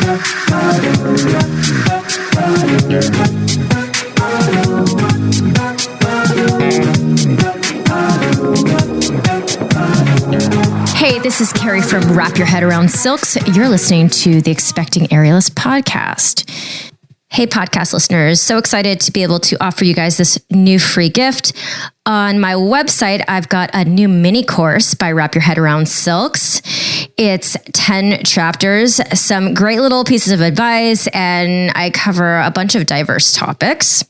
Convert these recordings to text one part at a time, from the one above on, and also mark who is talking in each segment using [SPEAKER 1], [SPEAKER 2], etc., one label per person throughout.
[SPEAKER 1] Hey, this is Carrie from Wrap Your Head Around Silks. You're listening to the Expecting Aerialist podcast. Hey, podcast listeners. So excited to be able to offer you guys this new free gift. On my website, I've got a new mini course by Wrap Your Head Around Silks. It's 10 chapters, some great little pieces of advice, and I cover a bunch of diverse topics.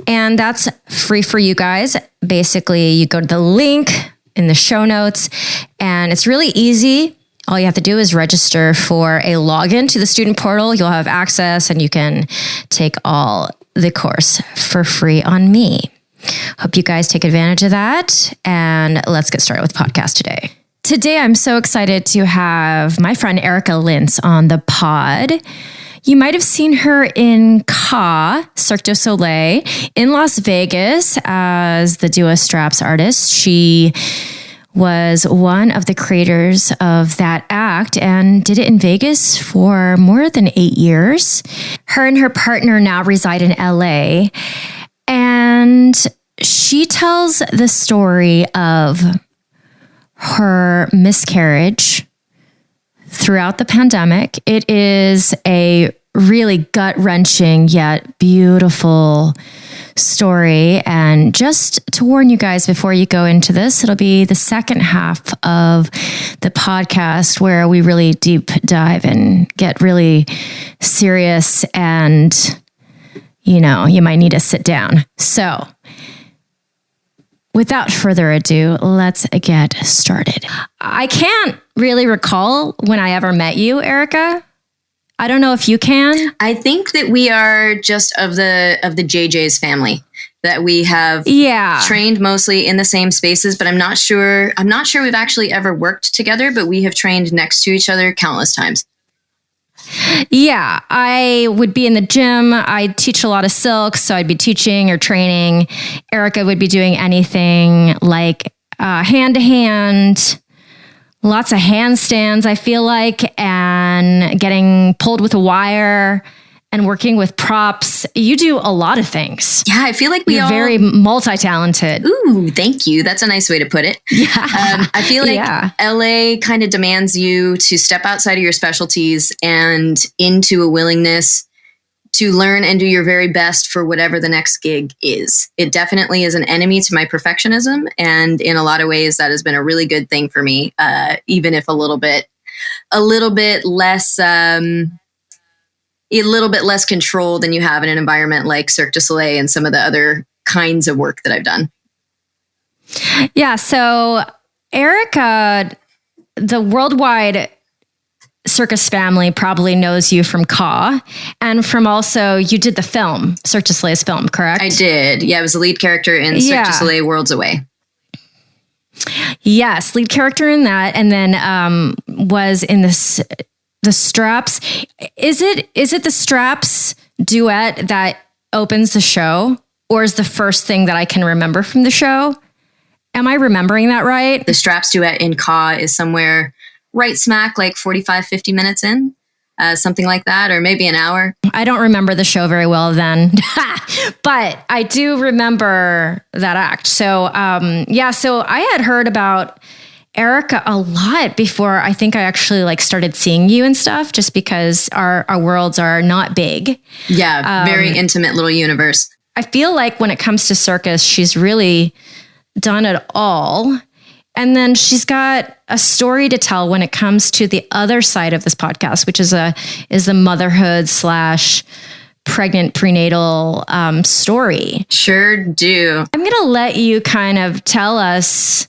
[SPEAKER 1] And that's free for you guys. Basically, you go to the link in the show notes, and it's really easy. All you have to do is register for a login to the student portal. You'll have access and you can take all the course for free on me. Hope you guys take advantage of that. And let's get started with the podcast today. Today, I'm so excited to have my friend Erica Linz on the pod. You might have seen her in Cirque du Soleil in Las Vegas as the Dua Straps artist. She was one of the creators of that act and did it in Vegas for more than 8 years. Her and her partner now reside in LA, and she tells the story of her miscarriage throughout the pandemic. It is a really gut-wrenching yet beautiful story. And just to warn you guys before you go into this, it'll be the second half of the podcast where we really deep dive and get really serious, and, you know, you might need to sit down. So without further ado, let's get started. I can't really recall when I ever met you, Erica. I don't know if you can.
[SPEAKER 2] I think that we are just of the JJ's family, that we have trained mostly in the same spaces, but I'm not sure we've actually ever worked together, but we have trained next to each other countless times.
[SPEAKER 1] Yeah, I would be in the gym. I teach a lot of silks, so I'd be teaching or training. Erica would be doing anything like hand-to-hand, lots of handstands, I feel like, and getting pulled with a wire and working with props. You do a lot of things.
[SPEAKER 2] Yeah, I feel like we're
[SPEAKER 1] very multi-talented.
[SPEAKER 2] Ooh, thank you. That's a nice way to put it.
[SPEAKER 1] Yeah.
[SPEAKER 2] I feel like LA kind of demands you to step outside of your specialties and into a willingness to learn and do your very best for whatever the next gig is. It definitely is an enemy to my perfectionism. And in a lot of ways, that has been a really good thing for me, even if a little bit less control than you have in an environment like Cirque du Soleil and some of the other kinds of work that I've done.
[SPEAKER 1] Yeah. So Erica, the worldwide circus family probably knows you from and from also, you did the film, Cirque du Soleil's film, correct?
[SPEAKER 2] I did. Yeah, I was the lead character in Cirque du Soleil Worlds Away.
[SPEAKER 1] Yes, lead character in that, and then was in the Straps. Is it the Straps duet that opens the show, or is the first thing that I can remember from the show? Am I remembering that right?
[SPEAKER 2] The Straps duet in is somewhere right smack, like 45, 50 minutes in, something like that, or maybe an hour.
[SPEAKER 1] I don't remember the show very well then, but I do remember that act. So, so I had heard about Erica a lot before I think I actually started seeing you and stuff, just because our worlds are not big.
[SPEAKER 2] Yeah, very intimate little universe.
[SPEAKER 1] I feel like when it comes to circus, she's really done it all. And then she's got a story to tell when it comes to the other side of this podcast, which is the motherhood / pregnant prenatal story.
[SPEAKER 2] Sure do.
[SPEAKER 1] I'm going to let you kind of tell us,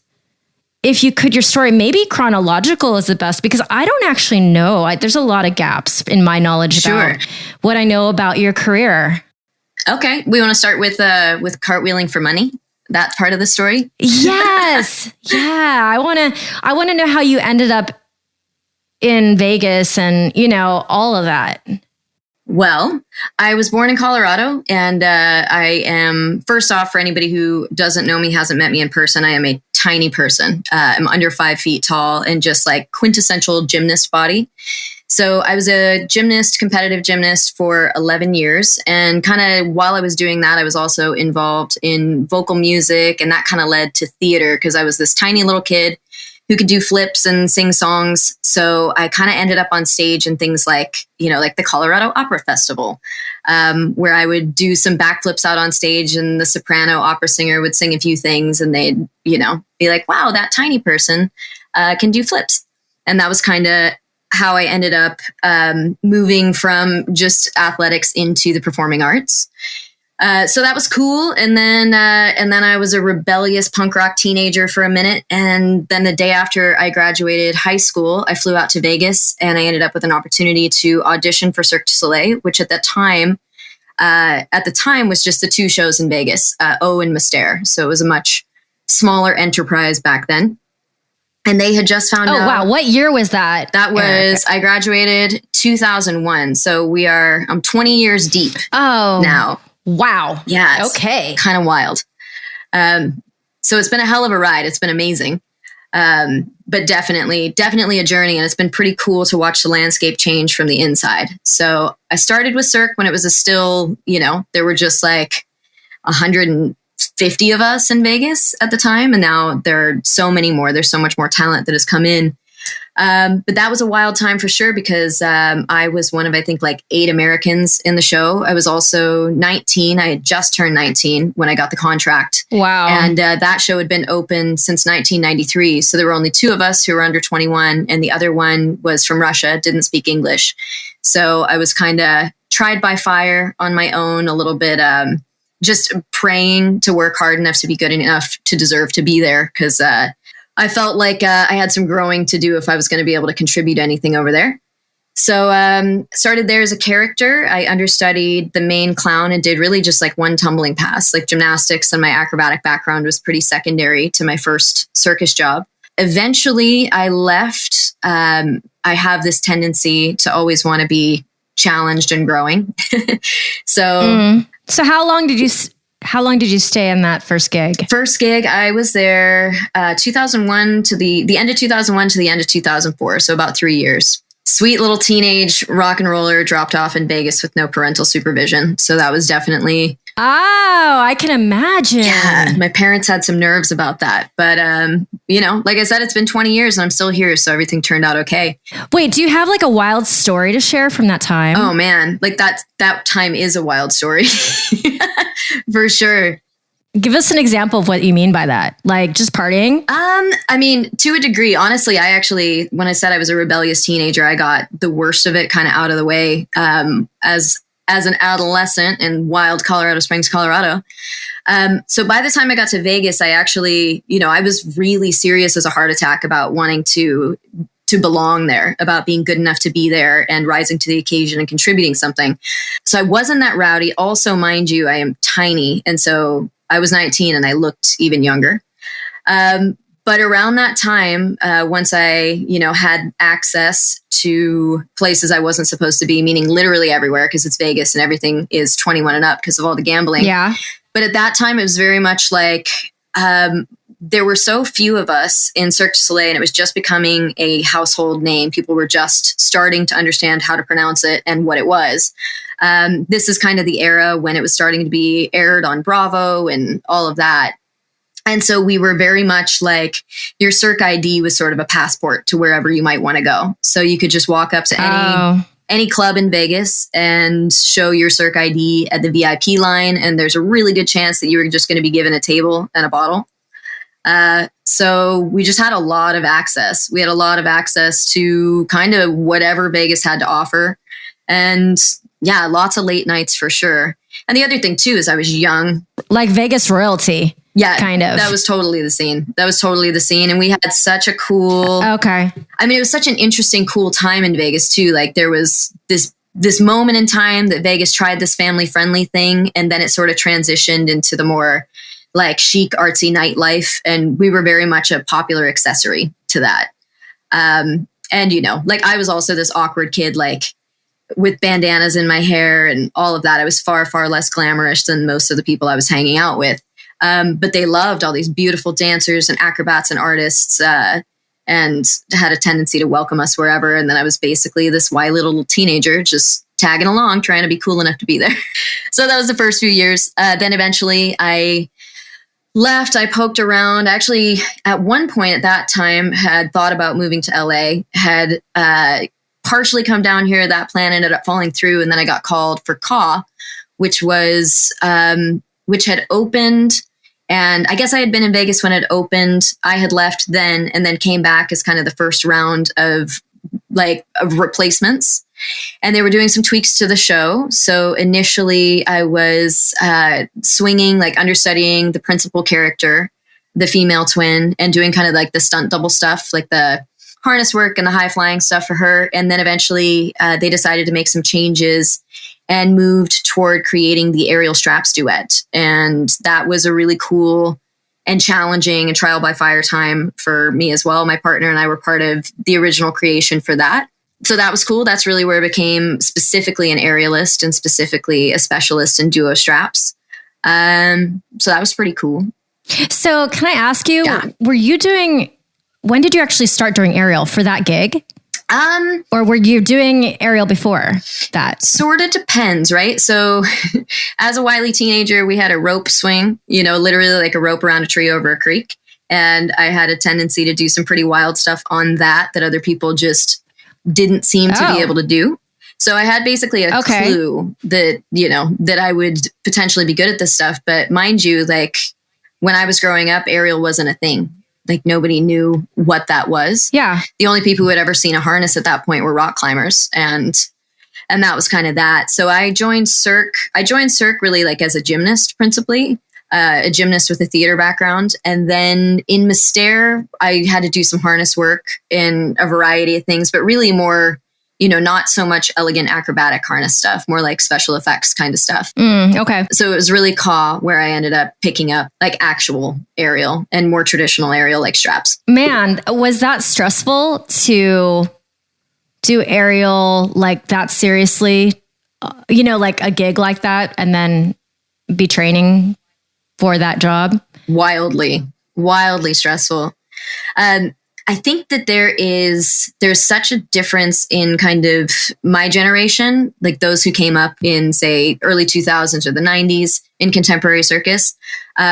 [SPEAKER 1] if you could, your story. Maybe chronological is the best, because I don't actually know. There's a lot of gaps in my knowledge about what I know about your career.
[SPEAKER 2] Okay. We want to start with cartwheeling for money. That part of the story?
[SPEAKER 1] Yes. Yeah. I want to know how you ended up in Vegas and, all of that.
[SPEAKER 2] Well, I was born in Colorado, and I am, first off, for anybody who doesn't know me, hasn't met me in person, I am a tiny person. I'm under 5 feet tall and just like quintessential gymnast body. So I was a competitive gymnast for 11 years. And kind of while I was doing that, I was also involved in vocal music. And that kind of led to theater because I was this tiny little kid who could do flips and sing songs. So I kind of ended up on stage in things like, like the Colorado Opera Festival, where I would do some backflips out on stage and the soprano opera singer would sing a few things and they'd, be like, wow, that tiny person can do flips. And that was kind of how I ended up moving from just athletics into the performing arts. So that was cool. And then I was a rebellious punk rock teenager for a minute. And then the day after I graduated high school, I flew out to Vegas and I ended up with an opportunity to audition for Cirque du Soleil, which at the time was just the two shows in Vegas, O and Miscarriage. So it was a much smaller enterprise back then. And they had just found out.
[SPEAKER 1] Oh, wow. What year was that?
[SPEAKER 2] That was, I graduated 2001. So I'm 20 years deep now.
[SPEAKER 1] Wow.
[SPEAKER 2] Yeah.
[SPEAKER 1] Okay.
[SPEAKER 2] Kind of wild. So it's been a hell of a ride. It's been amazing. But definitely a journey. And it's been pretty cool to watch the landscape change from the inside. So I started with Cirque when it was still, there were just like 150 of us in Vegas at the time. And now there are so many more. There's so much more talent that has come in. But that was a wild time for sure because I was one of, I think, like 8 Americans in the show. I was also 19. I had just turned 19 when I got the contract.
[SPEAKER 1] Wow.
[SPEAKER 2] And that show had been open since 1993. So there were only 2 of us who were under 21. And the other one was from Russia, didn't speak English. So I was kind of tried by fire on my own a little bit, just praying to work hard enough to be good enough to deserve to be there because I felt like I had some growing to do if I was going to be able to contribute anything over there. So started there as a character. I understudied the main clown and did really just like one tumbling pass. Like gymnastics and my acrobatic background was pretty secondary to my first circus job. Eventually, I left. I have this tendency to always want to be challenged and growing.
[SPEAKER 1] So how long did you stay in that first gig?
[SPEAKER 2] First gig, I was there 2001 to the end of 2001 to the end of 2004. So about 3 years. Sweet little teenage rock and roller dropped off in Vegas with no parental supervision. So that was definitely...
[SPEAKER 1] Oh, I can imagine.
[SPEAKER 2] Yeah, my parents had some nerves about that. But, like I said, it's been 20 years and I'm still here. So everything turned out okay.
[SPEAKER 1] Wait, do you have like a wild story to share from that time?
[SPEAKER 2] Oh, man. Like that time is a wild story. For sure.
[SPEAKER 1] Give us an example of what you mean by that. Like just partying?
[SPEAKER 2] I mean, to a degree, honestly, when I said I was a rebellious teenager, I got the worst of it kind of out of the way as an adolescent in wild Colorado Springs, Colorado. So by the time I got to Vegas, I actually, I was really serious as a heart attack about wanting to belong there, about being good enough to be there and rising to the occasion and contributing something. So I wasn't that rowdy. Also, mind you, I am tiny. And so I was 19 and I looked even younger. But around that time, once I, had access to places I wasn't supposed to be, meaning literally everywhere because it's Vegas and everything is 21 and up because of all the gambling.
[SPEAKER 1] Yeah.
[SPEAKER 2] But at that time, it was very much like there were so few of us in Cirque du Soleil and it was just becoming a household name. People were just starting to understand how to pronounce it and what it was. This is kind of the era when it was starting to be aired on Bravo and all of that. And so we were very much like your Cirque ID was sort of a passport to wherever you might want to go. So you could just walk up to any club in Vegas and show your Cirque ID at the VIP line. And there's a really good chance that you were just going to be given a table and a bottle. So we just had a lot of access. We had a lot of access to kind of whatever Vegas had to offer. And yeah, lots of late nights for sure. And the other thing too, is I was young.
[SPEAKER 1] Like Vegas royalty.
[SPEAKER 2] Yeah,
[SPEAKER 1] kind of.
[SPEAKER 2] That was totally the scene. And we had such a cool...
[SPEAKER 1] Okay.
[SPEAKER 2] I mean, it was such an interesting, cool time in Vegas too. Like there was this moment in time that Vegas tried this family friendly thing. And then it sort of transitioned into the more like chic, artsy nightlife. And we were very much a popular accessory to that. And, like I was also this awkward kid, like with bandanas in my hair and all of that. I was far, far less glamorous than most of the people I was hanging out with. But they loved all these beautiful dancers and acrobats and artists. and had a tendency to welcome us wherever. And then I was basically this wily little teenager just tagging along, trying to be cool enough to be there. So that was the first few years. Then eventually I left. I poked around. Actually, at one point at that time, had thought about moving to LA, had partially come down here. That plan ended up falling through. And then I got called for CAW, which had opened. And I guess I had been in Vegas when it opened. I had left then and then came back as kind of the first round of replacements. And they were doing some tweaks to the show. So initially I was swinging, like understudying the principal character, the female twin, and doing kind of like the stunt double stuff, like the harness work and the high flying stuff for her. And then eventually they decided to make some changes and moved toward creating the aerial straps duet. And that was a really cool and challenging and trial by fire time for me as well. My partner and I were part of the original creation for that. So that was cool. That's really where I became specifically an aerialist and specifically a specialist in duo straps. So that was pretty cool.
[SPEAKER 1] So can I ask you, when did you actually start doing aerial for that gig? Or were you doing aerial before that?
[SPEAKER 2] Sort of depends, right? So as a wily teenager, we had a rope swing, literally like a rope around a tree over a creek. And I had a tendency to do some pretty wild stuff on that other people just didn't seem to be able to do. So I had basically a clue that, that I would potentially be good at this stuff. But mind you, like when I was growing up, aerial wasn't a thing. Like nobody knew what that was.
[SPEAKER 1] Yeah.
[SPEAKER 2] The only people who had ever seen a harness at that point were rock climbers. And that was kind of that. So I joined Cirque. Really like as a gymnast principally. A gymnast with a theater background. And then in Miscarriage, I had to do some harness work in a variety of things, but really more, not so much elegant acrobatic harness stuff, more like special effects kind of stuff.
[SPEAKER 1] Okay.
[SPEAKER 2] So it was really CAW where I ended up picking up like actual aerial and more traditional aerial like straps.
[SPEAKER 1] Man, was that stressful to do aerial like that seriously? Like a gig like that and then be training for that job?
[SPEAKER 2] Wildly stressful. I think that there's such a difference in kind of my generation, like those who came up in say early 2000s or the 90s in contemporary circus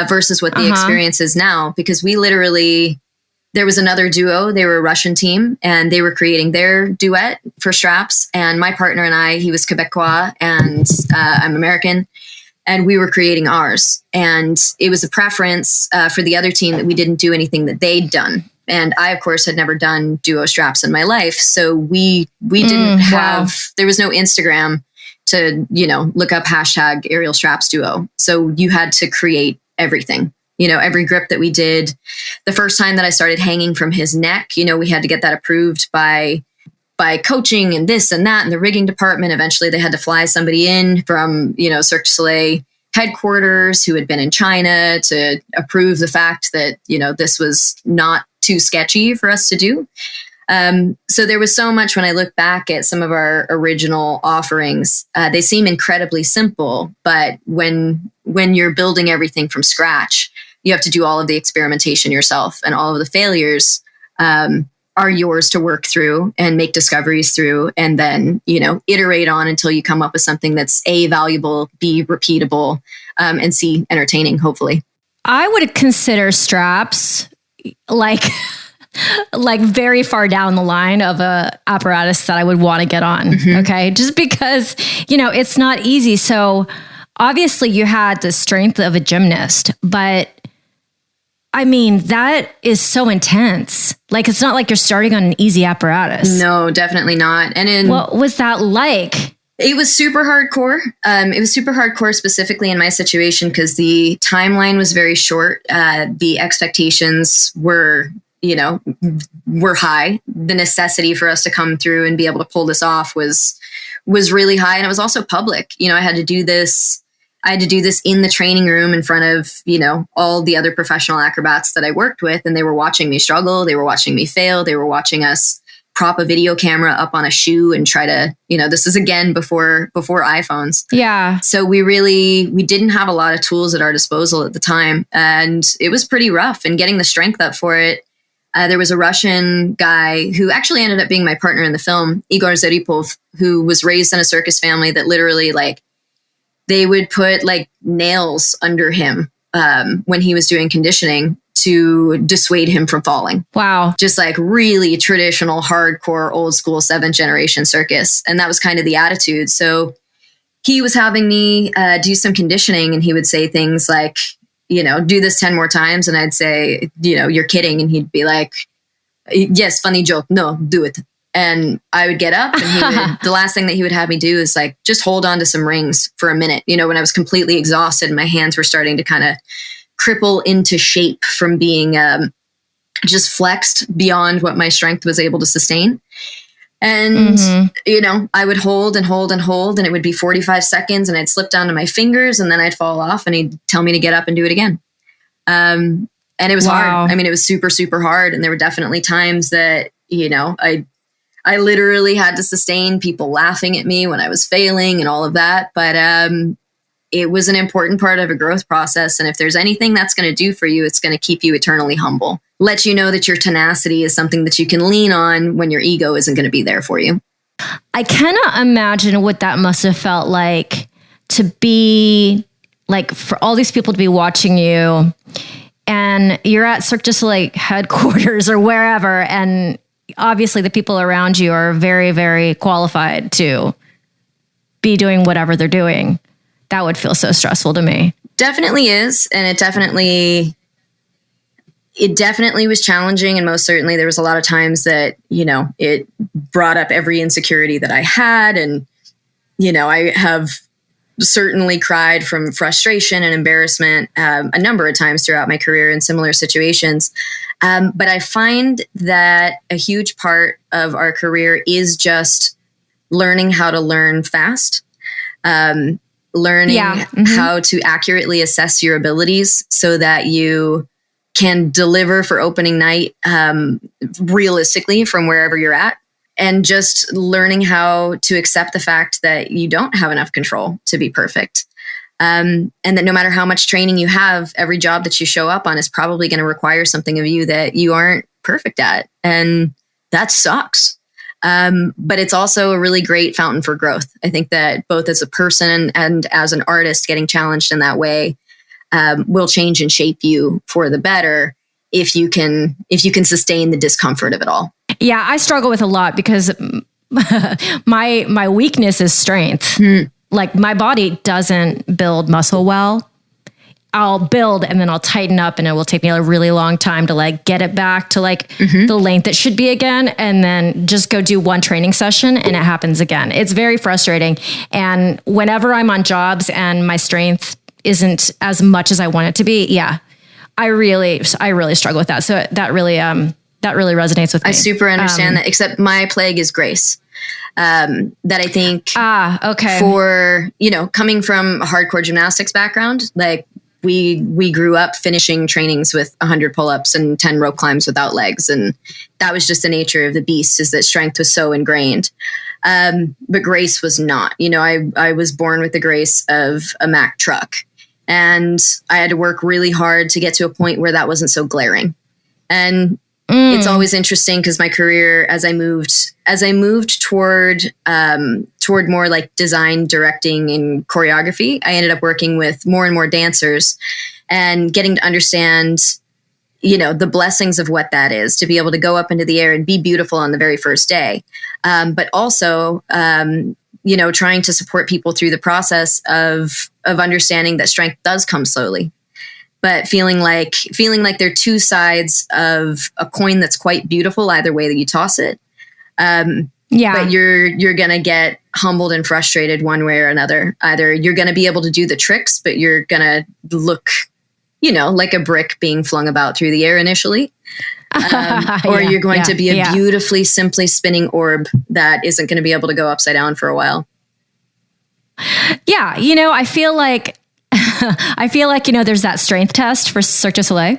[SPEAKER 2] versus what the experience is now, because there was another duo, they were a Russian team and they were creating their duet for straps. And my partner and I, he was Quebecois and I'm American. And we were creating ours. And it was a preference for the other team that we didn't do anything that they'd done. And I, of course, had never done duo straps in my life. So we didn't have, there was no Instagram to, look up hashtag aerial straps duo. So you had to create everything, every grip that we did. The first time that I started hanging from his neck, we had to get that approved by coaching and this and that and the rigging department. Eventually they had to fly somebody in from, Cirque du Soleil headquarters who had been in China to approve the fact that, this was not too sketchy for us to do. So there was so much when I look back at some of our original offerings, they seem incredibly simple, but when you're building everything from scratch, you have to do all of the experimentation yourself, and all of the failures, are yours to work through and make discoveries through, and then, iterate on until you come up with something that's A, valuable, B, repeatable, and C, entertaining, hopefully.
[SPEAKER 1] I would consider straps like very far down the line of a apparatus that I would want to get on. Mm-hmm. Okay. Just because, it's not easy. So obviously you had the strength of a gymnast, but I mean, that is so intense. Like, it's not like you're starting on an easy apparatus.
[SPEAKER 2] No, definitely not. And
[SPEAKER 1] what was that like?
[SPEAKER 2] It was super hardcore. It was super hardcore specifically in my situation because the timeline was very short. The expectations were high. The necessity for us to come through and be able to pull this off was really high. And it was also public. I had to do this in the training room in front of, all the other professional acrobats that I worked with. And they were watching me struggle. They were watching me fail. They were watching us prop a video camera up on a shoe and try to, this is again before iPhones.
[SPEAKER 1] Yeah.
[SPEAKER 2] So we didn't have a lot of tools at our disposal at the time. And it was pretty rough, and getting the strength up for it There was a Russian guy who actually ended up being my partner in the film, Igor Zaripov, who was raised in a circus family that literally like they would put like nails under him when he was doing conditioning to dissuade him from falling.
[SPEAKER 1] Wow.
[SPEAKER 2] Just like really traditional, hardcore, old school 7th generation circus. And that was kind of the attitude. So he was having me do some conditioning, and he would say things like, you know, do this 10 more times. And I'd say, you know, you're kidding. And he'd be like, yes, funny joke. No, do it. And I would get up, and he would, the last thing that he would have me do is like, just hold on to some rings for a minute. You know, when I was completely exhausted and my hands were starting to kind of cripple into shape from being just flexed beyond what my strength was able to sustain. And, you know, I would hold and hold and hold, and it would be 45 seconds, and I'd slip down to my fingers, and then I'd fall off, and he'd tell me to get up and do it again. And it was hard. I mean, it was super, super hard. And there were definitely times that, you know, I literally had to sustain people laughing at me when I was failing and all of that. But it was an important part of a growth process. And if there's anything that's going to do for you, it's going to keep you eternally humble. Let you know that your tenacity is something that you can lean on when your ego isn't going to be there for you.
[SPEAKER 1] I cannot imagine what that must have felt like to be like, for all these people to be watching you, and you're at Cirque du Soleil headquarters or wherever. And obviously the people around you are very, very qualified to be doing whatever they're doing. That would feel so stressful to me.
[SPEAKER 2] Definitely is. And it definitely was challenging. And most certainly there was a lot of times that, you know, it brought up every insecurity that I had. And, you know, I have certainly cried from frustration and embarrassment a number of times throughout my career in similar situations. But I find that a huge part of our career is just learning how to learn fast. Learning how to accurately assess your abilities so that you can deliver for opening night realistically from wherever you're at, and just learning how to accept the fact that you don't have enough control to be perfect. And that no matter how much training you have, every job that you show up on is probably going to require something of you that you aren't perfect at. And that sucks. But it's also a really great fountain for growth. I think that both as a person and as an artist, getting challenged in that way will change and shape you for the better if you can sustain the discomfort of it all.
[SPEAKER 1] Yeah, I struggle with a lot because my weakness is strength. Like my body doesn't build muscle well. I'll build and then I'll tighten up, and it will take me a really long time to like get it back to like the length it should be again. And then just go do one training session and it happens again. It's very frustrating. And whenever I'm on jobs and my strength isn't as much as I want it to be, I really struggle with that. So that really resonates with me.
[SPEAKER 2] I super understand that, except my plague is grace. That I think for, you know, coming from a hardcore gymnastics background, like we grew up finishing trainings with 100 pull-ups and 10 rope climbs without legs. And that was just the nature of the beast, is that strength was so ingrained. But grace was not. You know, I was born with the grace of a Mack truck, and I had to work really hard to get to a point where that wasn't so glaring. And it's always interesting because my career, as I moved toward more like design, directing, and choreography, I ended up working with more and more dancers and getting to understand, you know, the blessings of what that is, to be able to go up into the air and be beautiful on the very first day. But also, you know, trying to support people through the process of understanding that strength does come slowly. But feeling like they're two sides of a coin that's quite beautiful either way that you toss it. But you're going to get humbled and frustrated one way or another. Either you're going to be able to do the tricks, but you're going to look, you know, like a brick being flung about through the air initially. Or you're going to be a beautifully, simply spinning orb that isn't going to be able to go upside down for a while.
[SPEAKER 1] Yeah. You know, I feel like, you know, there's that strength test for Cirque du Soleil.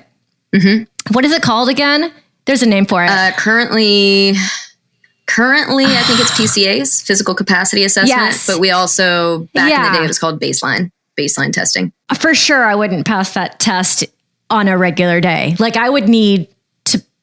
[SPEAKER 1] What is it called again? There's a name for it.
[SPEAKER 2] Currently, I think it's PCAs, physical capacity assessment. Yes. But we also, back in the day, it was called baseline testing. For
[SPEAKER 1] sure, I wouldn't pass that test on a regular day. Like I would need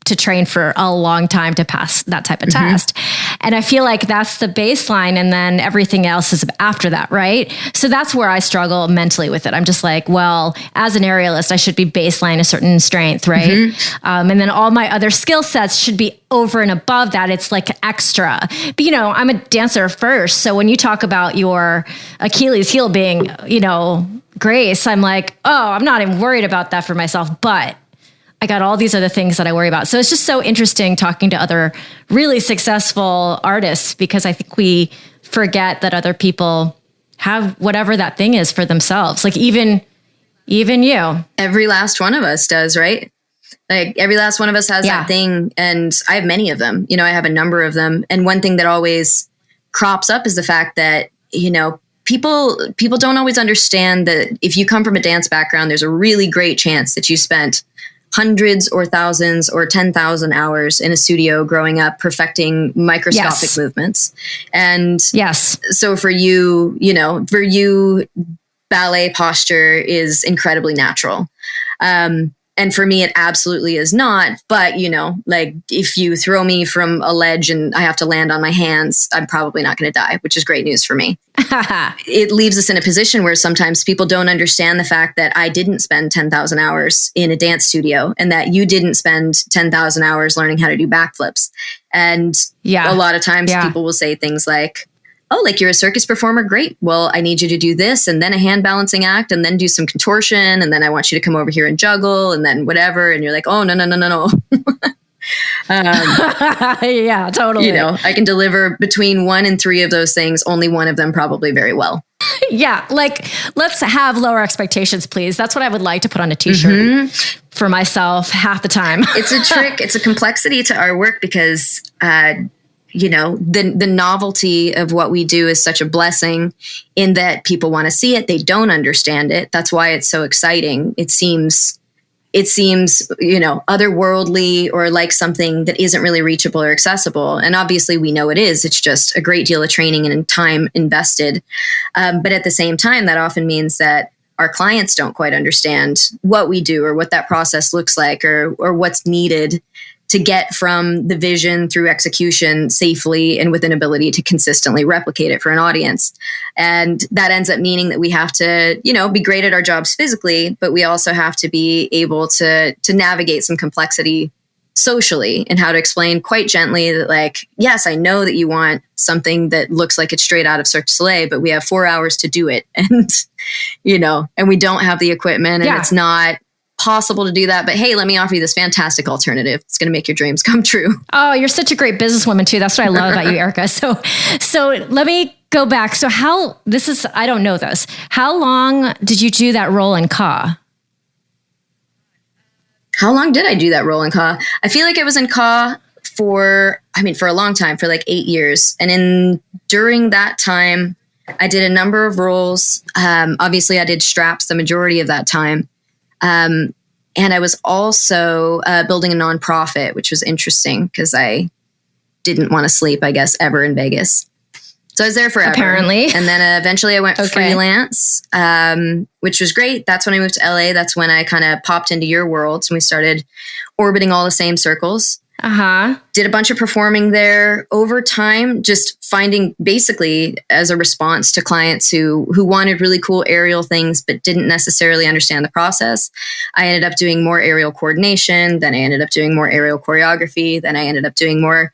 [SPEAKER 1] to train for a long time to pass that type of test. And I feel like that's the baseline. And then everything else is after that, right? So that's where I struggle mentally with it. I'm just like, well, as an aerialist, I should be baseline a certain strength, right? And then all my other skill sets should be over and above that. It's like extra. But, you know, I'm a dancer first. So when you talk about your Achilles heel being, you know, grace, I'm like, oh, I'm not even worried about that for myself. But I got all these other things that I worry about. So it's just so interesting talking to other really successful artists, because I think we forget that other people have whatever that thing is for themselves. Like even you.
[SPEAKER 2] Every last one of us does, right? Like every last one of us has that thing. And I have many of them. You know, I have a number of them. And one thing that always crops up is the fact that, you know, people don't always understand that if you come from a dance background, there's a really great chance that you spent hundreds or thousands or 10,000 hours in a studio growing up, perfecting microscopic movements. And so for you, you know, ballet posture is incredibly natural. And for me, it absolutely is not. But, you know, like if you throw me from a ledge and I have to land on my hands, I'm probably not going to die, which is great news for me. It leaves us in a position where sometimes people don't understand the fact that I didn't spend 10,000 hours in a dance studio and that you didn't spend 10,000 hours learning how to do backflips. And a lot of times people will say things like, oh, like you're a circus performer. Great. Well, I need you to do this and then a hand balancing act and then do some contortion. And then I want you to come over here and juggle and then whatever. And you're like, oh, no.
[SPEAKER 1] Yeah, totally.
[SPEAKER 2] You know, I can deliver between 1 and 3 of those things, only one of them probably very well.
[SPEAKER 1] Yeah. Like, let's have lower expectations, please. That's what I would like to put on a t-shirt for myself half the time.
[SPEAKER 2] It's a trick. It's a complexity to our work because, you know, the novelty of what we do is such a blessing in that people want to see it. They don't understand it. That's why it's so exciting. It seems, you know, otherworldly or like something that isn't really reachable or accessible. And obviously we know it is. It's just a great deal of training and time invested. But at the same time, that often means that our clients don't quite understand what we do or what that process looks like or what's needed to get from the vision through execution safely and with an ability to consistently replicate it for an audience. And that ends up meaning that we have to, you know, be great at our jobs physically, but we also have to be able to navigate some complexity socially and how to explain quite gently that, like, yes, I know that you want something that looks like it's straight out of Cirque du Soleil, but we have 4 hours to do it. And, you know, and we don't have the equipment and it's not possible to do that. But hey, let me offer you this fantastic alternative. It's going to make your dreams come true.
[SPEAKER 1] Oh, you're such a great businesswoman too. That's what I love about you, Erica. So let me go back. So I don't know this. How long did you do that role in Ka?
[SPEAKER 2] How long did I do that role in Ka? I feel like I was in Ka for a long time, for like 8 years. And during that time, I did a number of roles. Obviously I did straps the majority of that time. And I was also building a nonprofit, which was interesting because I didn't want to sleep, I guess, ever in Vegas. So I was there forever.
[SPEAKER 1] Apparently.
[SPEAKER 2] And then eventually I went freelance, which was great. That's when I moved to LA. That's when I kind of popped into your worlds and we started orbiting all the same circles. Did a bunch of performing there over time, just finding basically as a response to clients who wanted really cool aerial things, but didn't necessarily understand the process. I ended up doing more aerial coordination. Then I ended up doing more aerial choreography. Then I ended up doing more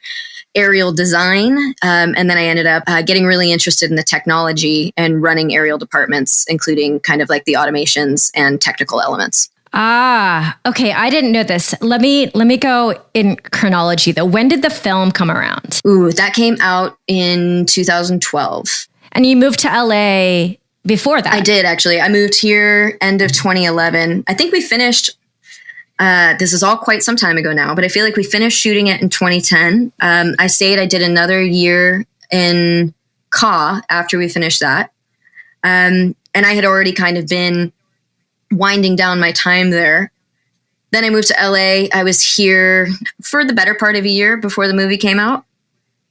[SPEAKER 2] aerial design. And then I ended up getting really interested in the technology and running aerial departments, including kind of like the automations and technical elements.
[SPEAKER 1] Okay. I didn't know this. Let me go in chronology though. When did the film come around?
[SPEAKER 2] Ooh, that came out in 2012.
[SPEAKER 1] And you moved to LA before that?
[SPEAKER 2] I did actually. I moved here end of 2011. I think we finished, this is all quite some time ago now, but I feel like we finished shooting it in 2010. I did another year in Ka after we finished that. And I had already kind of been winding down my time there. Then I moved to LA. I was here for the better part of a year before the movie came out.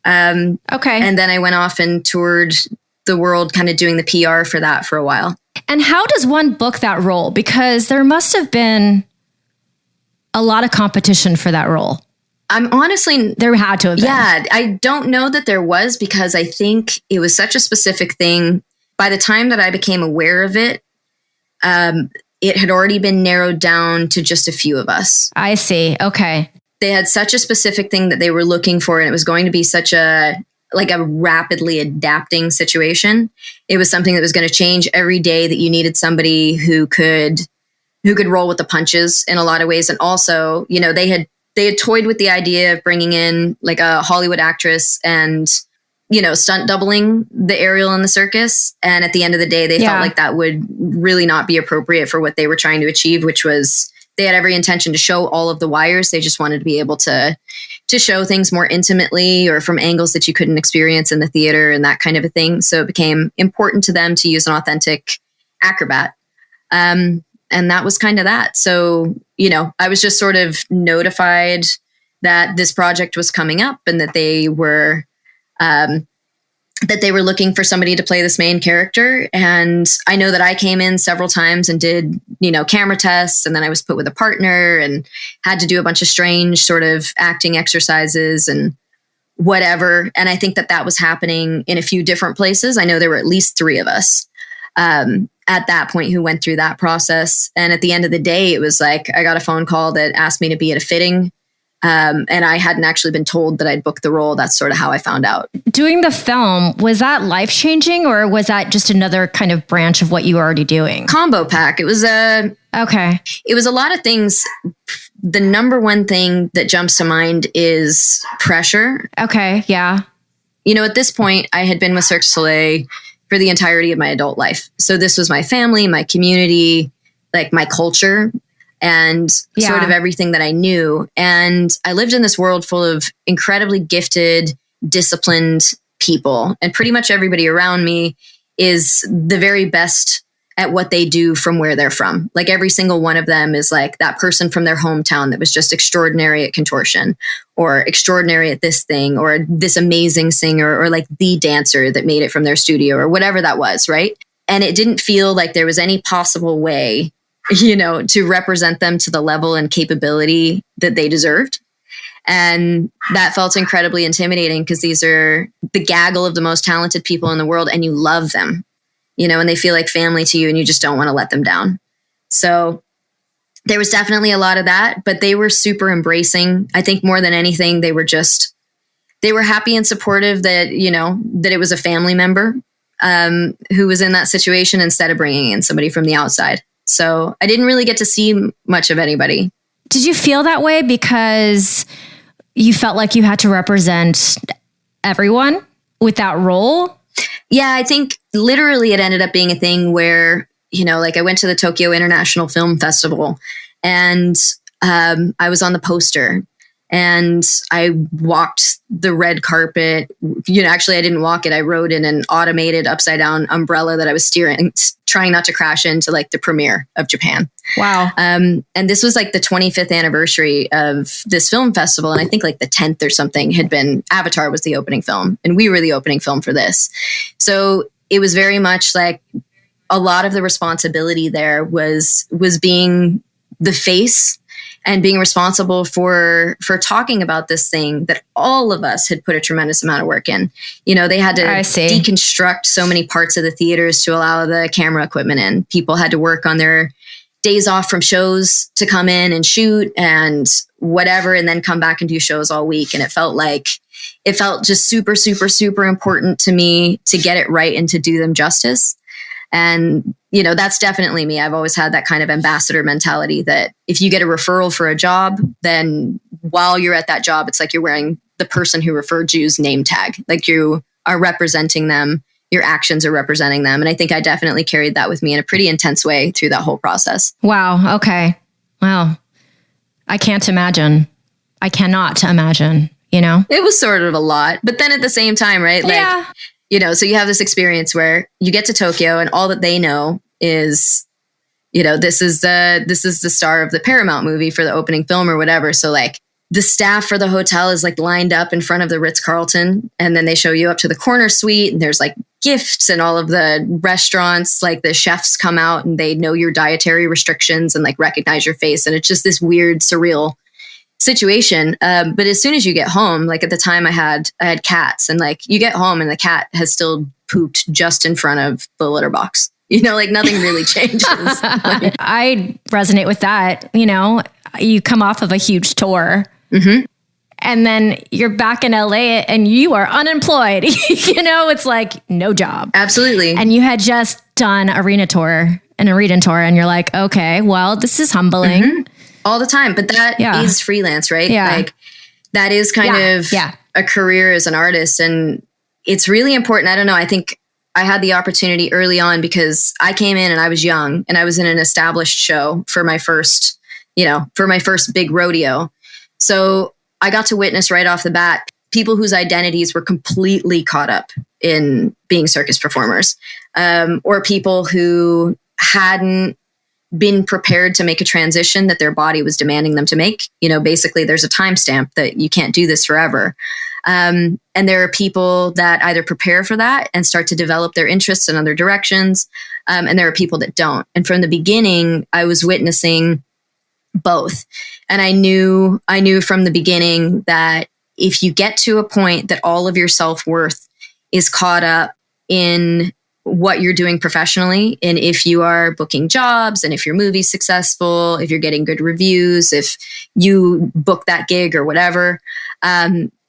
[SPEAKER 1] Okay.
[SPEAKER 2] And then I went off and toured the world kind of doing the PR for that for a while.
[SPEAKER 1] And how does one book that role? Because there must have been a lot of competition for that role.
[SPEAKER 2] I'm honestly...
[SPEAKER 1] There had to have been.
[SPEAKER 2] Yeah, I don't know that there was, because I think it was such a specific thing. By the time that I became aware of it, it had already been narrowed down to just a few of us.
[SPEAKER 1] I see. Okay.
[SPEAKER 2] They had such a specific thing that they were looking for, and it was going to be such a rapidly adapting situation. It was something that was going to change every day, that you needed somebody who could roll with the punches in a lot of ways. And also, you know, they had toyed with the idea of bringing in like a Hollywood actress and, you know, stunt doubling the Ariel in the circus. And at the end of the day, they felt like that would really not be appropriate for what they were trying to achieve, which was, they had every intention to show all of the wires. They just wanted to be able to show things more intimately, or from angles that you couldn't experience in the theater and that kind of a thing. So it became important to them to use an authentic acrobat. And that was kind of that. So, you know, I was just sort of notified that this project was coming up, and that they were looking for somebody to play this main character. And I know that I came in several times and did, you know, camera tests, and then I was put with a partner and had to do a bunch of strange sort of acting exercises and whatever. And I think that was happening in a few different places. I know there were at least 3 of us at that point who went through that process. And at the end of the day, it was like, I got a phone call that asked me to be at a fitting. And I hadn't actually been told that I'd booked the role. That's sort of how I found out.
[SPEAKER 1] Doing the film, was that life-changing, or was that just another kind of branch of what you were already doing?
[SPEAKER 2] Combo pack. It was it was a lot of things. The number one thing that jumps to mind is pressure.
[SPEAKER 1] Okay. Yeah.
[SPEAKER 2] You know, at this point, I had been with Cirque du Soleil for the entirety of my adult life. So this was my family, my community, like my culture, and sort of everything that I knew. And I lived in this world full of incredibly gifted, disciplined people. And pretty much everybody around me is the very best at what they do from where they're from. Like every single one of them is like that person from their hometown that was just extraordinary at contortion, or extraordinary at this thing, or this amazing singer, or like the dancer that made it from their studio, or whatever that was, right? And it didn't feel like there was any possible way, you know, to represent them to the level and capability that they deserved. And that felt incredibly intimidating, because these are the gaggle of the most talented people in the world, and you love them, you know, and they feel like family to you, and you just don't want to let them down. So there was definitely a lot of that, but they were super embracing. I think more than anything, they were happy and supportive that, you know, that it was a family member who was in that situation, instead of bringing in somebody from the outside. So I didn't really get to see much of anybody.
[SPEAKER 1] Did you feel that way because you felt like you had to represent everyone with that role?
[SPEAKER 2] Yeah, I think literally it ended up being a thing where, you know, like I went to the Tokyo International Film Festival, and I was on the poster, and I walked the red carpet. You know, actually, I didn't walk it. I rode in an automated upside down umbrella that I was steering, trying not to crash into like the premiere of Japan.
[SPEAKER 1] Wow.
[SPEAKER 2] And this was like the 25th anniversary of this film festival. And I think like the 10th or something had been, Avatar was the opening film, and we were the opening film for this. So it was very much like a lot of the responsibility there was being the face and being responsible for talking about this thing that all of us had put a tremendous amount of work in. You know, they had to deconstruct so many parts of the theaters to allow the camera equipment in. People had to work on their days off from shows to come in and shoot and whatever, and then come back and do shows all week. And it felt just super, super, super important to me to get it right and to do them justice. And, you know, that's definitely me. I've always had that kind of ambassador mentality that if you get a referral for a job, then while you're at that job, it's like you're wearing the person who referred you's name tag. Like you are representing them. Your actions are representing them. And I think I definitely carried that with me in a pretty intense way through that whole process.
[SPEAKER 1] Wow. Okay. Wow. I can't imagine. I cannot imagine, you know?
[SPEAKER 2] It was sort of a lot. But then at the same time, right? Like,
[SPEAKER 1] yeah.
[SPEAKER 2] You know, so you have this experience where you get to Tokyo and all that they know is, you know, this is the star of the Paramount movie for the opening film or whatever. So like the staff for the hotel is like lined up in front of the Ritz-Carlton, and then they show you up to the corner suite, and there's like gifts, and all of the restaurants, like the chefs come out and they know your dietary restrictions and like recognize your face. And it's just this weird, surreal situation. But as soon as you get home, like at the time I had cats, and like you get home and the cat has still pooped just in front of the litter box. Like nothing really changes. Like,
[SPEAKER 1] I resonate with that. You come off of a huge tour. Mm-hmm. And then you're back in LA and you are unemployed. It's like no job.
[SPEAKER 2] Absolutely.
[SPEAKER 1] And you had just done an arena tour, and you're like, okay, well, this is humbling.
[SPEAKER 2] Mm-hmm. All the time. But that is freelance, right?
[SPEAKER 1] Yeah.
[SPEAKER 2] Like that is kind of a career as an artist. And it's really important. I don't know. I think I had the opportunity early on because I came in and I was young and I was in an established show for my first big rodeo. So I got to witness right off the bat people whose identities were completely caught up in being circus performers, or people who hadn't been prepared to make a transition that their body was demanding them to make. Basically there's a timestamp that you can't do this forever. And there are people that either prepare for that and start to develop their interests in other directions. And there are people that don't. And from the beginning, I was witnessing both. And I knew from the beginning that if you get to a point that all of your self-worth is caught up in what you're doing professionally, and if you are booking jobs, and if your movie's successful, if you're getting good reviews, if you book that gig or whatever,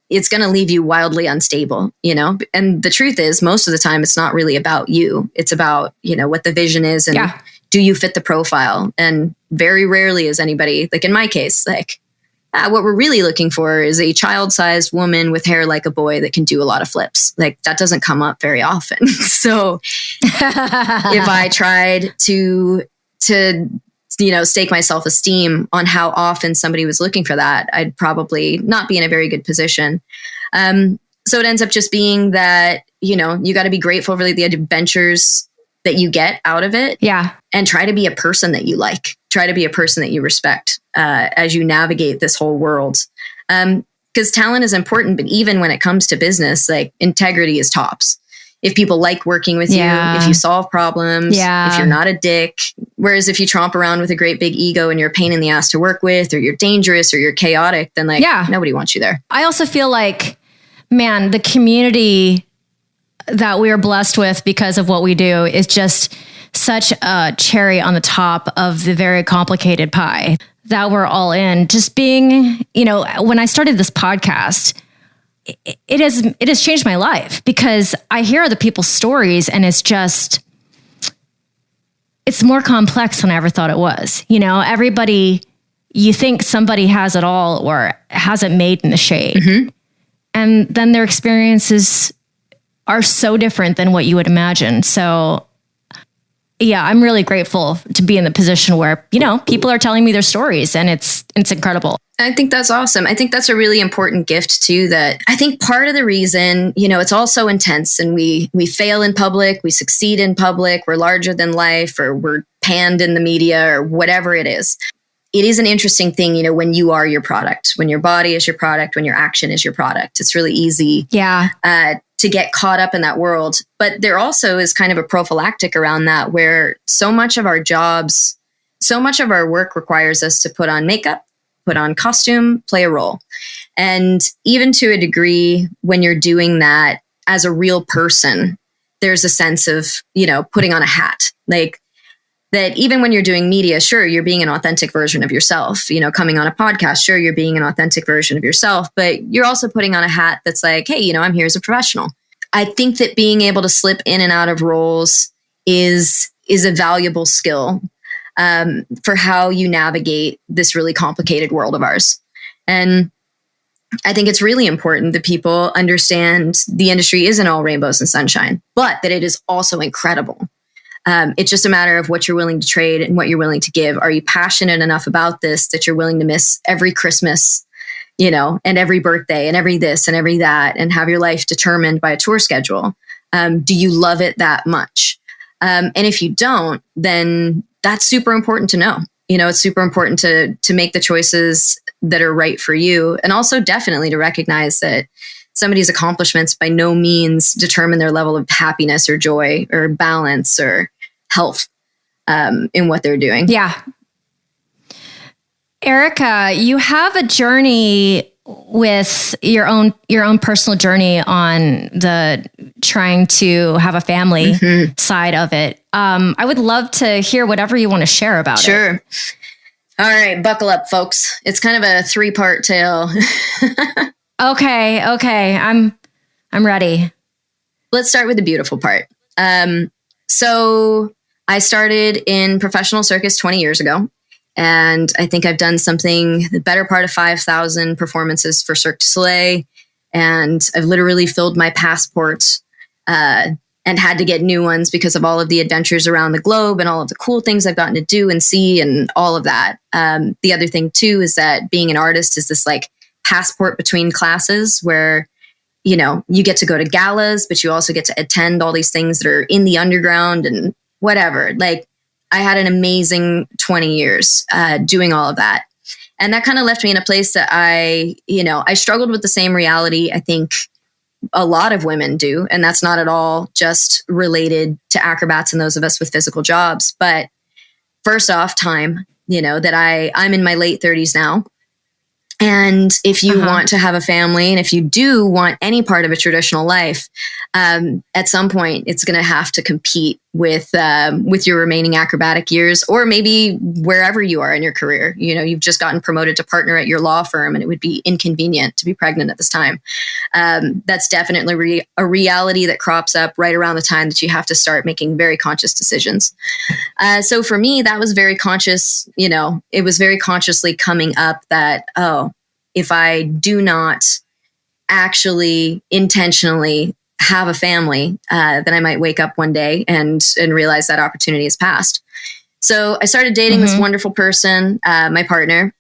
[SPEAKER 2] it's going to leave you wildly unstable, And the truth is, most of the time, it's not really about you. It's about, what the vision is and do you fit the profile? And very rarely is anybody, like in my case, like what we're really looking for is a child-sized woman with hair like a boy that can do a lot of flips. Like that doesn't come up very often. So if I tried to stake my self-esteem on how often somebody was looking for that, I'd probably not be in a very good position. So it ends up just being that, you got to be grateful for the adventures that you get out of it.
[SPEAKER 1] Yeah.
[SPEAKER 2] And try to be a person that you like. Try to be a person that you respect as you navigate this whole world. Because talent is important, but even when it comes to business, like integrity is tops. If people like working with you, if you solve problems, if you're not a dick. Whereas if you tromp around with a great big ego and you're a pain in the ass to work with, or you're dangerous or you're chaotic, then nobody wants you there.
[SPEAKER 1] I also feel like, man, the community that we are blessed with because of what we do is just such a cherry on the top of the very complicated pie that we're all in. Just being, when I started this podcast, it has changed my life because I hear other people's stories and it's more complex than I ever thought it was. Everybody, you think somebody has it all or hasn't made in the shade. Mm-hmm. And then their experiences are so different than what you would imagine. So yeah, I'm really grateful to be in the position where, people are telling me their stories and it's incredible.
[SPEAKER 2] I think that's awesome. I think that's a really important gift too, that I think part of the reason, it's all so intense and we fail in public, we succeed in public, we're larger than life, or we're panned in the media or whatever it is. It is an interesting thing, when you are your product, when your body is your product, when your action is your product. It's really easy to get caught up in that world. But there also is kind of a prophylactic around that where so much of our jobs, so much of our work requires us to put on makeup, put on costume, play a role. And even to a degree, when you're doing that as a real person, there's a sense of, putting on a hat. Like that even when you're doing media, sure, you're being an authentic version of yourself, coming on a podcast, sure, you're being an authentic version of yourself, but you're also putting on a hat that's like, hey, I'm here as a professional. I think that being able to slip in and out of roles is a valuable skill for how you navigate this really complicated world of ours. And I think it's really important that people understand the industry isn't all rainbows and sunshine, but that it is also incredible. It's just a matter of what you're willing to trade and what you're willing to give. Are you passionate enough about this that you're willing to miss every Christmas, and every birthday and every this and every that, and have your life determined by a tour schedule? Do you love it that much? And if you don't, then that's super important to know. It's super important to make the choices that are right for you. And also definitely to recognize that somebody's accomplishments by no means determine their level of happiness or joy or balance or health in what they're doing.
[SPEAKER 1] Yeah. Erica, you have a journey with your own personal journey on the trying to have a family side of it. I would love to hear whatever you want to share about it.
[SPEAKER 2] Sure. All right, buckle up, folks. It's kind of a 3-part tale.
[SPEAKER 1] Okay. I'm ready.
[SPEAKER 2] Let's start with the beautiful part. So I started in professional circus 20 years ago. And I think I've done something, the better part of 5,000 performances for Cirque du Soleil. And I've literally filled my passport and had to get new ones because of all of the adventures around the globe and all of the cool things I've gotten to do and see and all of that. The other thing, too, is that being an artist is this like passport between classes where, you know, you get to go to galas, but you also get to attend all these things that are in the underground and whatever. Like, I had an amazing 20 years doing all of that. And that kind of left me in a place that I struggled with the same reality I think a lot of women do. And that's not at all just related to acrobats and those of us with physical jobs. But first off, time, that I'm in my late 30s now. And if you want to have a family, and if you do want any part of a traditional life, at some point it's going to have to compete with your remaining acrobatic years, or maybe wherever you are in your career. You've just gotten promoted to partner at your law firm, and it would be inconvenient to be pregnant at this time. That's definitely a reality that crops up right around the time that you have to start making very conscious decisions. So for me, that was very conscious. It was very consciously coming up that, if I do not actually intentionally have a family, then I might wake up one day and realize that opportunity has passed. So I started dating this wonderful person, my partner,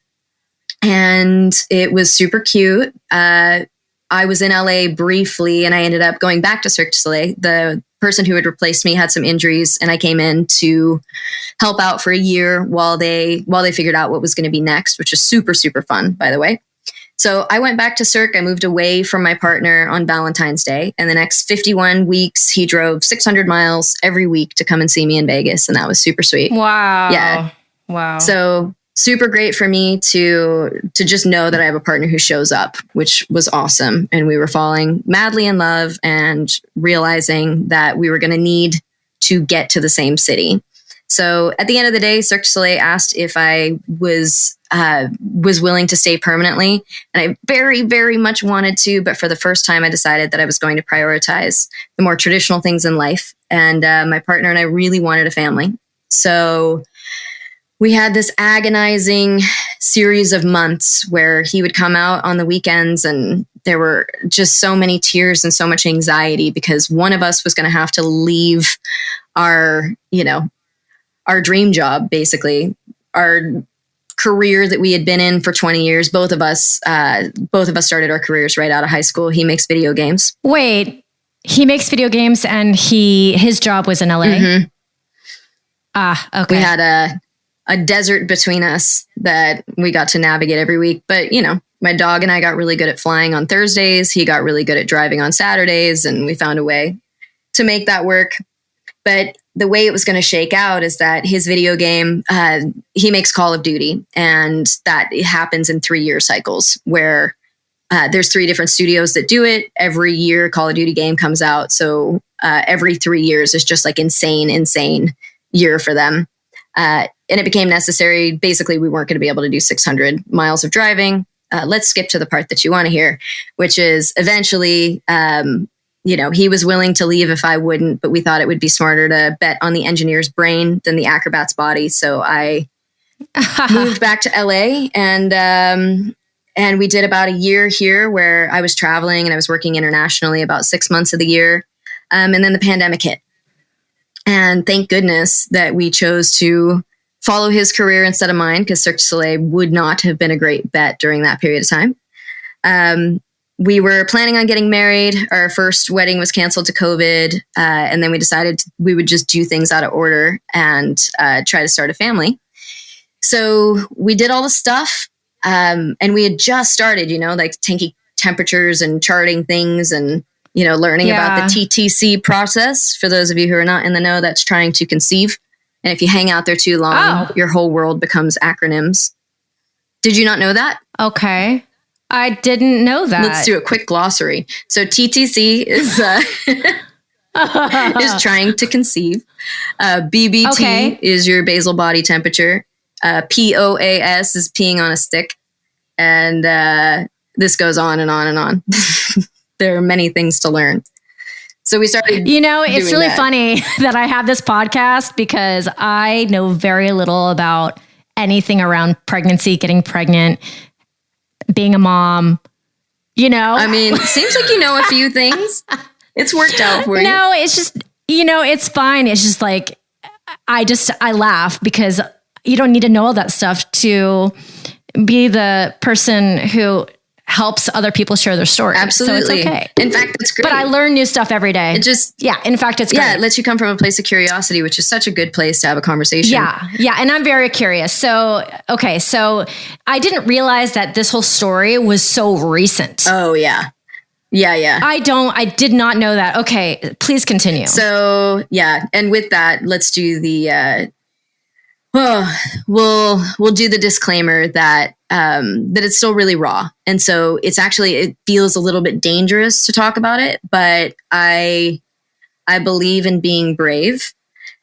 [SPEAKER 2] and it was super cute. I was in LA briefly, and I ended up going back to Cirque du Soleil. The person who had replaced me had some injuries, and I came in to help out for a year while they figured out what was going to be next, which is super, super fun, by the way. So I went back to Cirque. I moved away from my partner on Valentine's Day. And the next 51 weeks, he drove 600 miles every week to come and see me in Vegas. And that was super sweet.
[SPEAKER 1] Wow.
[SPEAKER 2] Yeah.
[SPEAKER 1] Wow.
[SPEAKER 2] So super great for me to just know that I have a partner who shows up, which was awesome. And we were falling madly in love and realizing that we were going to need to get to the same city. So at the end of the day, Cirque du Soleil asked if I was willing to stay permanently. And I very, very much wanted to, but for the first time, I decided that I was going to prioritize the more traditional things in life. And my partner and I really wanted a family. So we had this agonizing series of months where he would come out on the weekends, and there were just so many tears and so much anxiety because one of us was going to have to leave our dream job, basically, our career that we had been in for 20 years. Both of us started our careers right out of high school. He makes video games.
[SPEAKER 1] Wait, he makes video games, and his job was in LA?
[SPEAKER 2] Mm-hmm.
[SPEAKER 1] Okay.
[SPEAKER 2] We had a desert between us that we got to navigate every week. But, my dog and I got really good at flying on Thursdays. He got really good at driving on Saturdays, and we found a way to make that work. But the way it was going to shake out is that his video game, he makes Call of Duty, and that it happens in 3-year cycles where there's 3 different studios that do it. Every year, Call of Duty game comes out. So every 3 years is just like insane year for them. And it became necessary. Basically, we weren't going to be able to do 600 miles of driving. Let's skip to the part that you want to hear, which is eventually, he was willing to leave if I wouldn't, but we thought it would be smarter to bet on the engineer's brain than the acrobat's body. So I moved back to LA, and we did about a year here where I was traveling and I was working internationally about 6 months of the year. And then the pandemic hit. And thank goodness that we chose to follow his career instead of mine, because Cirque du Soleil would not have been a great bet during that period of time. We were planning on getting married. Our first wedding was canceled to COVID. And then we decided we would just do things out of order and try to start a family. So we did all the stuff. And we had just started, like taking temperatures and charting things and, learning about the TTC process. For those of you who are not in the know, that's trying to conceive. And if you hang out there too long, your whole world becomes acronyms. Did you not know that?
[SPEAKER 1] Okay. I didn't know that.
[SPEAKER 2] Let's do a quick glossary. So TTC is is trying to conceive. BBT is your basal body temperature. POAS is peeing on a stick. And this goes on and on and on. There are many things to learn. So we started.
[SPEAKER 1] It's really funny that I have this podcast because I know very little about anything around pregnancy, getting pregnant, being a mom.
[SPEAKER 2] I mean, it seems like you know a few things. It's worked out for you.
[SPEAKER 1] No, it's just, it's fine. It's just like, I laugh because you don't need to know all that stuff to be the person who helps other people share their story.
[SPEAKER 2] Absolutely.
[SPEAKER 1] So it's okay.
[SPEAKER 2] In fact, that's great.
[SPEAKER 1] But I learn new stuff every day. In fact, it's great.
[SPEAKER 2] Yeah, it lets you come from a place of curiosity, which is such a good place to have a conversation.
[SPEAKER 1] Yeah. And I'm very curious. So I didn't realize that this whole story was so recent.
[SPEAKER 2] Oh, yeah. Yeah.
[SPEAKER 1] I did not know that. Okay, please continue.
[SPEAKER 2] So, yeah. And with that, let's do the, we'll do the disclaimer that it's still really raw. And so it feels a little bit dangerous to talk about it, but I believe in being brave.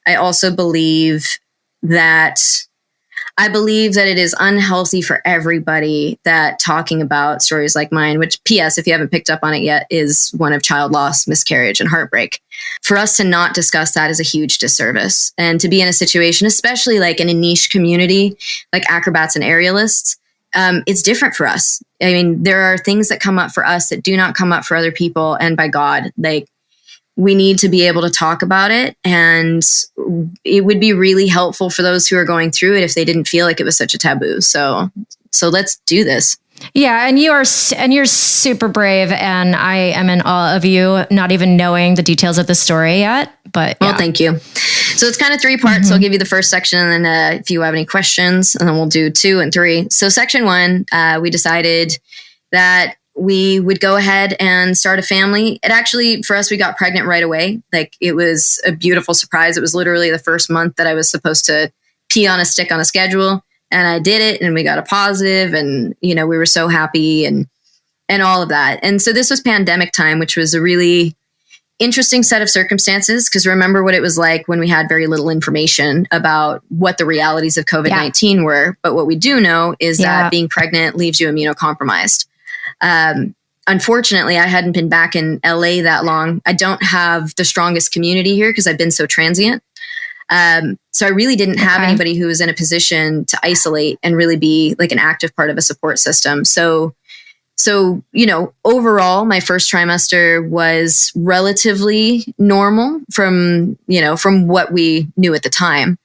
[SPEAKER 2] I also believe that it is unhealthy for everybody that talking about stories like mine, which PS, if you haven't picked up on it yet, is one of child loss, miscarriage, and heartbreak. For us to not discuss that is a huge disservice. And to be in a situation, especially like in a niche community, like acrobats and aerialists, it's different for us. I mean, there are things that come up for us that do not come up for other people. And by God, we need to be able to talk about it. And it would be really helpful for those who are going through it if they didn't feel like it was such a taboo. So let's do this.
[SPEAKER 1] Yeah. And you're super brave. And I am in awe of you, not even knowing the details of the story yet. But
[SPEAKER 2] Well, thank you. So it's kind of 3 parts. Mm-hmm. I'll give you the first section, and then if you have any questions, and then we'll do 2 and 3. So section 1, we decided that we would go ahead and start a family. It actually, for us, we got pregnant right away. It was a beautiful surprise. It was literally the first month that I was supposed to pee on a stick on a schedule. And I did it, and we got a positive, and, we were so happy and all of that. And so this was pandemic time, which was a really interesting set of circumstances, because remember what it was like when we had very little information about what the realities of COVID-19 were. But what we do know is that being pregnant leaves you immunocompromised. Unfortunately, I hadn't been back in LA that long. I don't have the strongest community here because I've been so transient. So I really didn't have anybody who was in a position to isolate and really be like an active part of a support system. So, overall, my first trimester was relatively normal from what we knew at the time.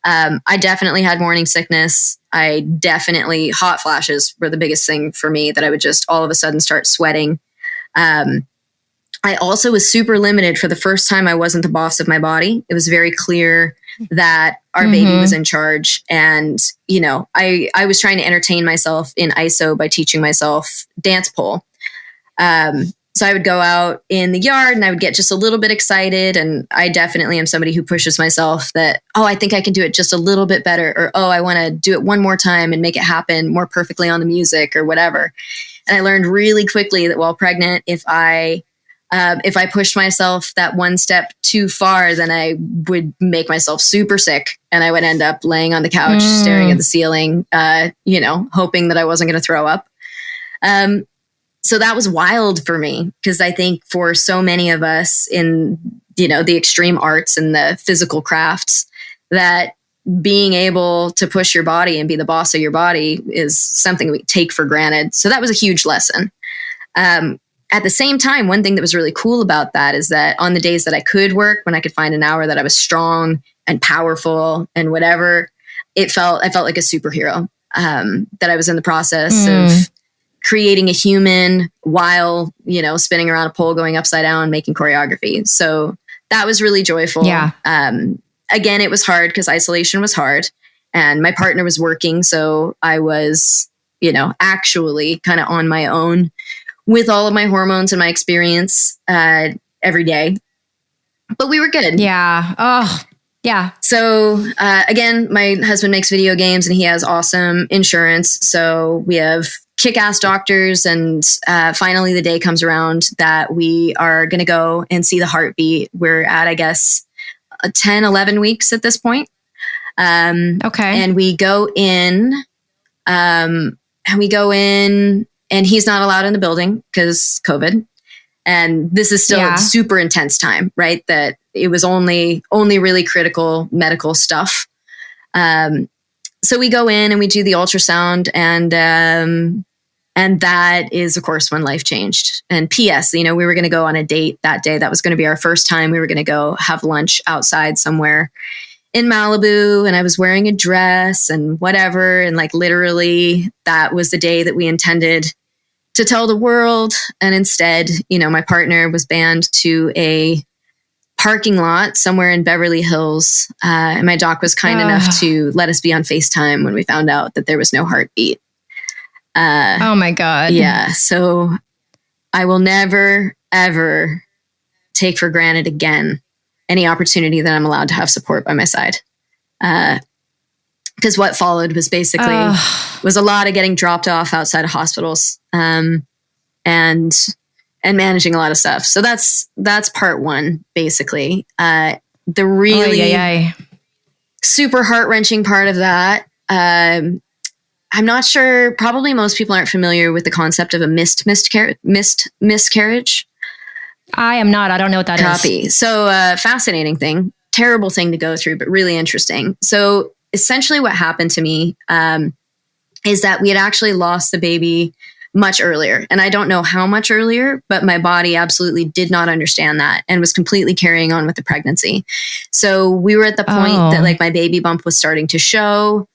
[SPEAKER 2] I definitely had morning sickness. Hot flashes were the biggest thing for me, that I would just all of a sudden start sweating. I also was super limited. For the first time, I wasn't the boss of my body. It was very clear that our baby was in charge. And, I was trying to entertain myself in ISO by teaching myself dance pole. So I would go out in the yard and I would get just a little bit excited. And I definitely am somebody who pushes myself that, I think I can do it just a little bit better. Or, I want to do it one more time and make it happen more perfectly on the music or whatever. And I learned really quickly that while pregnant, if I pushed myself that one step too far, then I would make myself super sick. And I would end up laying on the couch, staring at the ceiling, hoping that I wasn't going to throw up. So that was wild for me, because I think for so many of us in, the extreme arts and the physical crafts, that being able to push your body and be the boss of your body is something we take for granted. So that was a huge lesson. At the same time, one thing that was really cool about that is that on the days that I could work, when I could find an hour that I was strong and powerful and whatever, I felt like a superhero, that I was in the process of creating a human while, spinning around a pole, going upside down, making choreography. So that was really joyful.
[SPEAKER 1] Yeah.
[SPEAKER 2] Again, it was hard because isolation was hard and my partner was working. So I was, actually kind of on my own with all of my hormones and my experience every day. But we were good.
[SPEAKER 1] Yeah. Oh, Yeah.
[SPEAKER 2] So again, my husband makes video games and he has awesome insurance. So we have kick-ass doctors, and finally the day comes around that we are going to go and see the heartbeat. We're at, I guess, 10, 11 weeks at this point.
[SPEAKER 1] Okay.
[SPEAKER 2] And we go in, and he's not allowed in the building because COVID. And this is still a super intense time, right? That it was only really critical medical stuff. So we go in and we do the ultrasound, and that is, of course, when life changed. And P.S., we were going to go on a date that day. That was going to be our first time. We were going to go have lunch outside somewhere in Malibu, and I was wearing a dress and whatever. And like literally that was the day that we intended to tell the world. And instead, my partner was banned to a parking lot somewhere in Beverly Hills. And my doc was kind enough to let us be on FaceTime when we found out that there was no heartbeat.
[SPEAKER 1] Oh my God.
[SPEAKER 2] Yeah. So I will never, ever take for granted again any opportunity that I'm allowed to have support by my side. Because what followed was basically was a lot of getting dropped off outside of hospitals, and managing a lot of stuff. So that's part one, basically. The really super heart-wrenching part of that. I'm not sure. Probably most people aren't familiar with the concept of a missed miscarriage.
[SPEAKER 1] I am not. I don't know what that is.
[SPEAKER 2] So fascinating thing, terrible thing to go through, but really interesting. So essentially what happened to me is that we had actually lost the baby much earlier. And I don't know how much earlier, but my body absolutely did not understand that and was completely carrying on with the pregnancy. So we were at the point that like my baby bump was starting to show.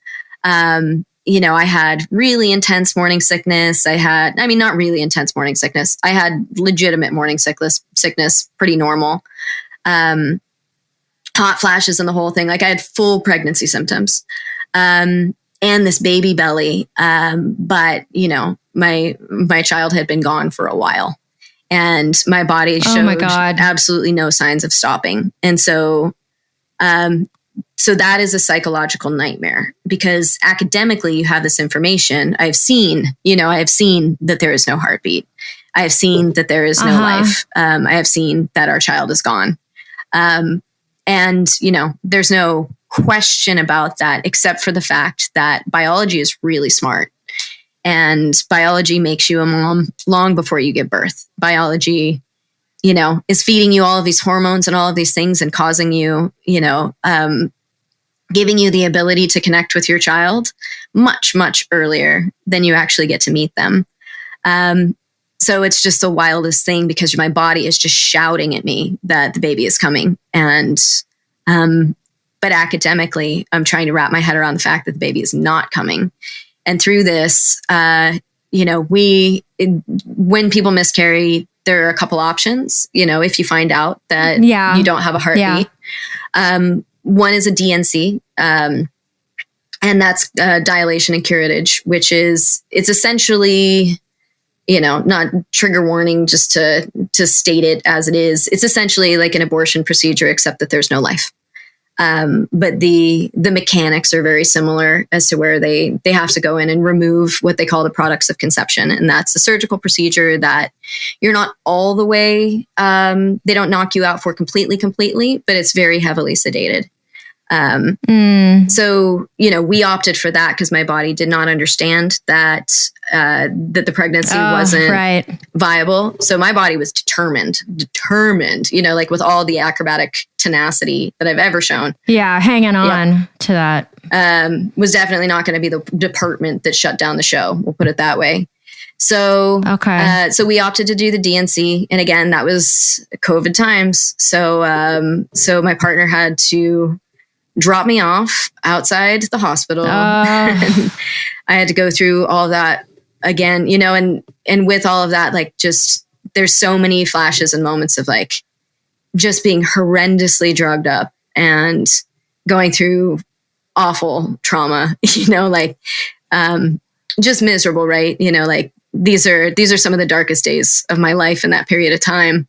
[SPEAKER 2] I had really intense morning sickness. Not really intense morning sickness. I had legitimate morning sickness, pretty normal. Hot flashes and the whole thing. Like I had full pregnancy symptoms, and this baby belly. But my child had been gone for a while, and my body showed absolutely no signs of stopping. And so that is a psychological nightmare, because academically you have this information. I've seen that there is no heartbeat. I have seen that there is no life. I have seen that our child is gone. And there's no question about that, except for the fact that biology is really smart, and biology makes you a mom long before you give birth. Biology, is feeding you all of these hormones and all of these things and causing you, giving you the ability to connect with your child much, much earlier than you actually get to meet them. So it's just the wildest thing, because my body is just shouting at me that the baby is coming. And, but academically, I'm trying to wrap my head around the fact that the baby is not coming. And through this, when people miscarry, there are a couple options. If you find out that you don't have a heartbeat, one is a DNC, and that's dilation and curettage, which is, it's essentially, not trigger warning, just to state it as it is. It's essentially like an abortion procedure, except that there's no life. But the mechanics are very similar as to where they have to go in and remove what they call the products of conception. And that's a surgical procedure that you're not all the way, they don't knock you out for completely, but it's very heavily sedated. So, we opted for that because my body did not understand that the pregnancy wasn't viable. So my body was determined, like with all the acrobatic tenacity that I've ever shown.
[SPEAKER 1] Yeah. Hanging on to that.
[SPEAKER 2] Was definitely not going to be the department that shut down the show. We'll put it that way. So, so we opted to do the DNC. And again, that was COVID times. So my partner had to drop me off outside the hospital. And I had to go through all that again, and with all of that, like, just, there's so many flashes and moments of like just being horrendously drugged up and going through awful trauma, just miserable, right? These are some of the darkest days of my life in that period of time.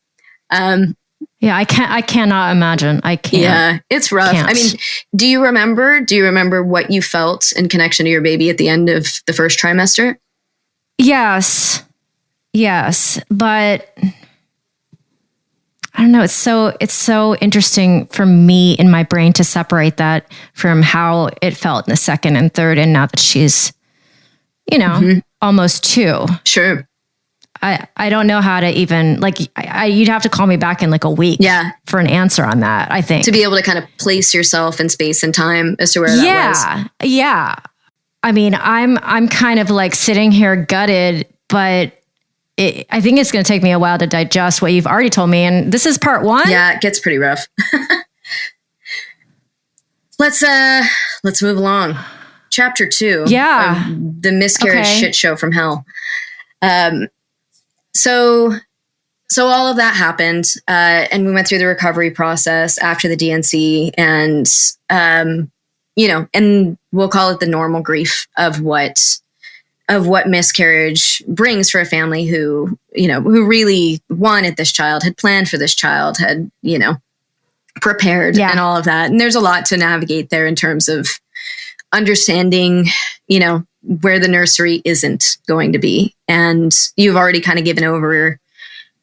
[SPEAKER 1] Yeah, I cannot imagine. I can't.
[SPEAKER 2] Yeah, it's rough.
[SPEAKER 1] Can't.
[SPEAKER 2] I mean, do you remember what you felt in connection to your baby at the end of the first trimester?
[SPEAKER 1] Yes. But I don't know. It's so interesting for me in my brain to separate that from how it felt in the second and third. And now that she's, almost 2.
[SPEAKER 2] Sure.
[SPEAKER 1] I don't know how to even you'd have to call me back in like a week for an answer on that, I think.
[SPEAKER 2] To be able to kind of place yourself in space and time as to where that was.
[SPEAKER 1] Yeah. I mean, I'm kind of like sitting here gutted, but I think it's going to take me a while to digest what you've already told me. And this is part 1.
[SPEAKER 2] Yeah, it gets pretty rough. Let's move along. Chapter 2.
[SPEAKER 1] Yeah.
[SPEAKER 2] The miscarriage shit show from hell. So all of that happened, and we went through the recovery process after the DNC, and and we'll call it the normal grief of what miscarriage brings for a family who really wanted this child, had planned for this child, had prepared and all of that. And there's a lot to navigate there in terms of understanding, where the nursery isn't going to be. And you've already kind of given over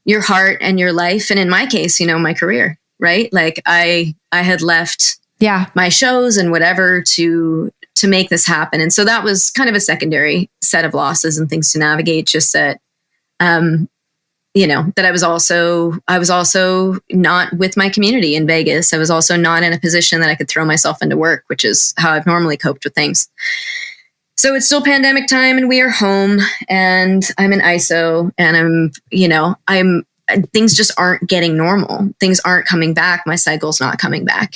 [SPEAKER 2] your heart and your life. And in my case, my career, right? Like I had left my shows and whatever to make this happen. And so that was kind of a secondary set of losses and things to navigate, just that, that I was also not with my community in Vegas. I was also not in a position that I could throw myself into work, which is how I've normally coped with things. So it's still pandemic time and we are home and I'm in ISO and things just aren't getting normal. Things aren't coming back. My cycle's not coming back.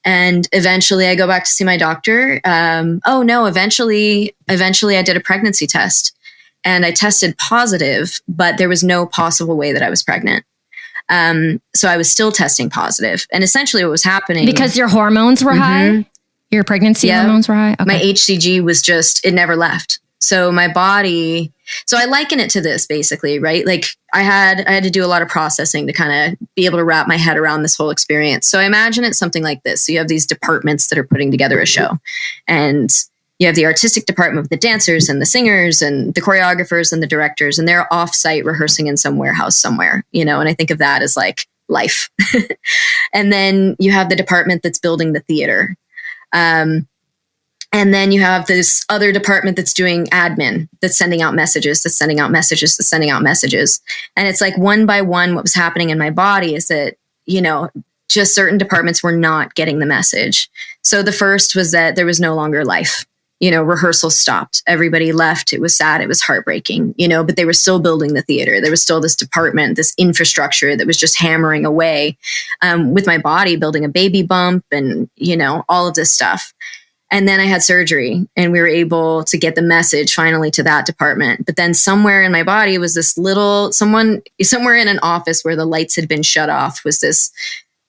[SPEAKER 2] And eventually I go back to see my doctor. Eventually I did a pregnancy test and I tested positive, but there was no possible way that I was pregnant. So I was still testing positive. And essentially what was happening.
[SPEAKER 1] Because your hormones were high? Your pregnancy hormones were high? Okay.
[SPEAKER 2] My HCG was it never left. So my body, I liken it to this basically, right? Like I had to do a lot of processing to kind of be able to wrap my head around this whole experience. So I imagine it's something like this. So you have these departments that are putting together a show, and you have the artistic department with the dancers and the singers and the choreographers and the directors, and they're offsite rehearsing in some warehouse somewhere, and I think of that as like life. And then you have the department that's building the theater. And then you have this other department that's doing admin, that's sending out messages. And it's like one by one, what was happening in my body is that, just certain departments were not getting the message. So the first was that there was no longer life. Rehearsal stopped. Everybody left. It was sad. It was heartbreaking, but they were still building the theater. There was still this department, this infrastructure that was just hammering away with my body, building a baby bump and, all of this stuff. And then I had surgery and we were able to get the message finally to that department. But then somewhere in my body was this somewhere in an office where the lights had been shut off was this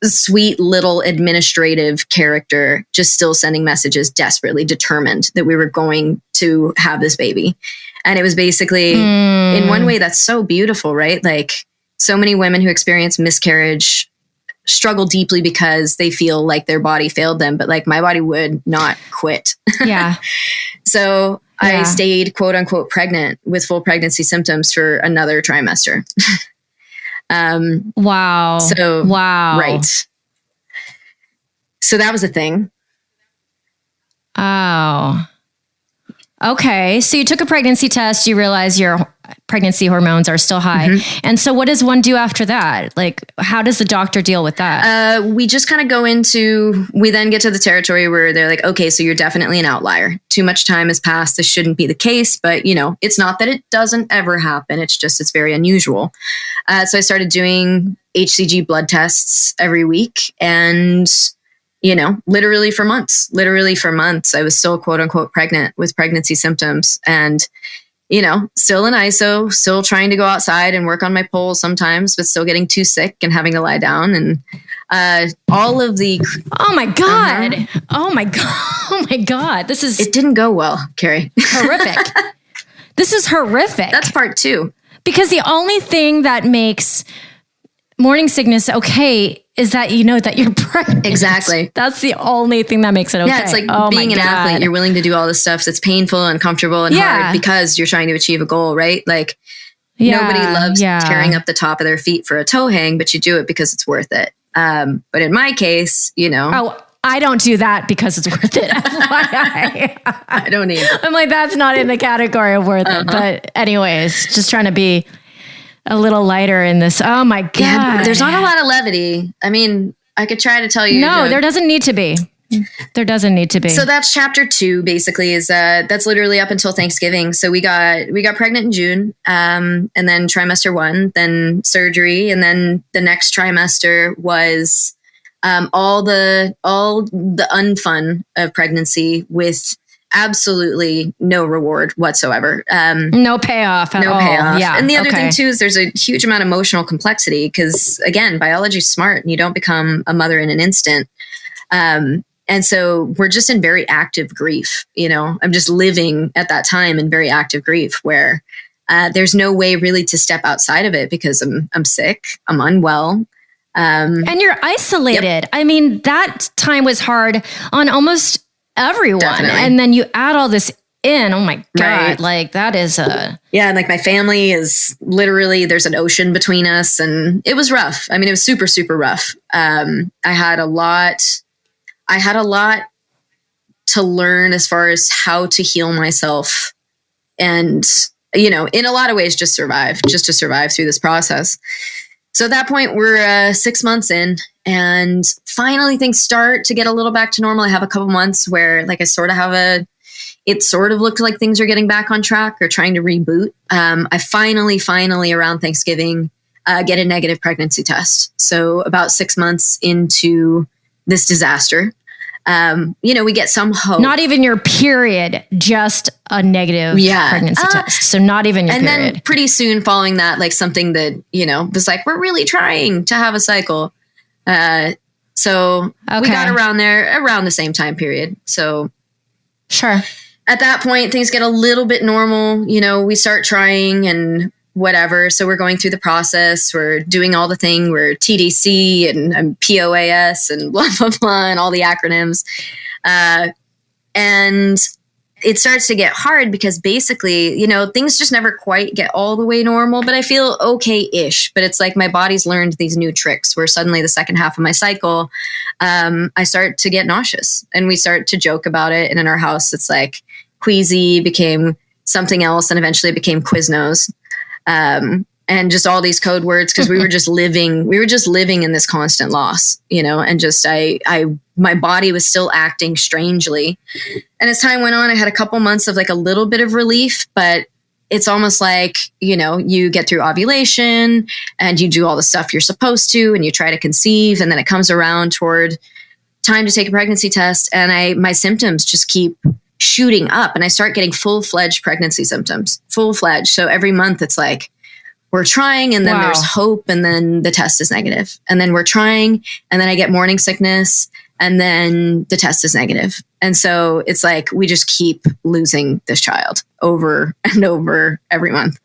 [SPEAKER 2] sweet little administrative character just still sending messages, desperately determined that we were going to have this baby. And it was basically in one way that's so beautiful, right? Like so many women who experience miscarriage struggle deeply because they feel like their body failed them, but like my body would not quit.
[SPEAKER 1] Yeah.
[SPEAKER 2] So I stayed quote unquote pregnant with full pregnancy symptoms for another trimester.
[SPEAKER 1] Wow.
[SPEAKER 2] So,
[SPEAKER 1] wow.
[SPEAKER 2] Right. So that was a thing.
[SPEAKER 1] Oh, okay. So you took a pregnancy test, you realize your pregnancy hormones are still high. Mm-hmm. And so what does one do after that? Like, how does the doctor deal with that?
[SPEAKER 2] We just kind of we then get to the territory where they're like, okay, so you're definitely an outlier. Too much time has passed. This shouldn't be the case, but it's not that it doesn't ever happen. It's just, it's very unusual. So I started doing HCG blood tests every week and literally for months, I was still quote unquote pregnant with pregnancy symptoms and, still in ISO, still trying to go outside and work on my pole sometimes, but still getting too sick and having to lie down and, all of the.
[SPEAKER 1] Oh my God. Uh-huh. Oh my God. It
[SPEAKER 2] didn't go well, Carrie.
[SPEAKER 1] Horrific. This is horrific.
[SPEAKER 2] That's part 2.
[SPEAKER 1] Because the only thing that makes morning sickness okay is that you know that you're pregnant.
[SPEAKER 2] Exactly.
[SPEAKER 1] That's the only thing that makes it okay.
[SPEAKER 2] Yeah, it's like being an athlete. You're willing to do all this stuff that's painful and uncomfortable and hard because you're trying to achieve a goal, right? Like nobody loves tearing up the top of their feet for a toe hang, but you do it because it's worth it. But in my case,
[SPEAKER 1] I don't do that because it's worth it. I
[SPEAKER 2] don't either.
[SPEAKER 1] I'm like, that's not in the category of worth it. But anyways, just trying to be a little lighter in this. Oh my God.
[SPEAKER 2] Yeah, there's not a lot of levity. I mean, I could try to tell you.
[SPEAKER 1] No, there doesn't need to be. There doesn't need to be.
[SPEAKER 2] So that's chapter 2, basically, is that's literally up until Thanksgiving. So we got pregnant in June, and then trimester 1, then surgery, and then the next trimester was all the unfun of pregnancy with absolutely no reward whatsoever.
[SPEAKER 1] No payoff at all.
[SPEAKER 2] Payoff.
[SPEAKER 1] Yeah.
[SPEAKER 2] And the other thing too is there's a huge amount of emotional complexity because again, biology's smart and you don't become a mother in an instant. And so we're just in very active grief. I'm just living at that time in very active grief where there's no way really to step outside of it because I'm sick, I'm unwell.
[SPEAKER 1] And you're isolated.
[SPEAKER 2] Yep.
[SPEAKER 1] I mean, that time was hard on almost everyone.
[SPEAKER 2] Definitely.
[SPEAKER 1] And then you add all this in. Oh my God.
[SPEAKER 2] Right.
[SPEAKER 1] Like that is
[SPEAKER 2] yeah. And like my family is literally, there's an ocean between us and it was rough. I mean, it was super, super rough. I had a lot to learn as far as how to heal myself and, in a lot of ways, just to survive through this process. So at that point, we're 6 months in and finally things start to get a little back to normal. I have a couple months where like I sort of have it sort of looked like things are getting back on track or trying to reboot. I finally around Thanksgiving, get a negative pregnancy test. So about 6 months into this disaster, we get some hope.
[SPEAKER 1] not even your period, just a negative pregnancy test. So not even your period.
[SPEAKER 2] And then pretty soon following that, like something that, was like, we're really trying to have a cycle. So we got around the same time period. So
[SPEAKER 1] sure.
[SPEAKER 2] At that point, things get a little bit normal. We start trying and whatever. So we're going through the process. We're doing all the thing. We're TDC and POAS and blah, blah, blah, and all the acronyms. And it starts to get hard because basically, things just never quite get all the way normal, but I feel okay-ish. But it's like my body's learned these new tricks where suddenly the second half of my cycle, I start to get nauseous and we start to joke about it. And in our house, it's like queasy became something else and eventually it became Quiznos. And just all these code words because we were just living in this constant loss, and just my body was still acting strangely. And as time went on, I had a couple months of like a little bit of relief, but it's almost like, you get through ovulation and you do all the stuff you're supposed to and you try to conceive. And then it comes around toward time to take a pregnancy test. And my symptoms just keep shooting up and I start getting full-fledged pregnancy symptoms, full-fledged. So every month it's like, we're trying and then there's hope and then the test is negative. And then we're trying and then I get morning sickness and then the test is negative. And so it's like, we just keep losing this child over and over every month.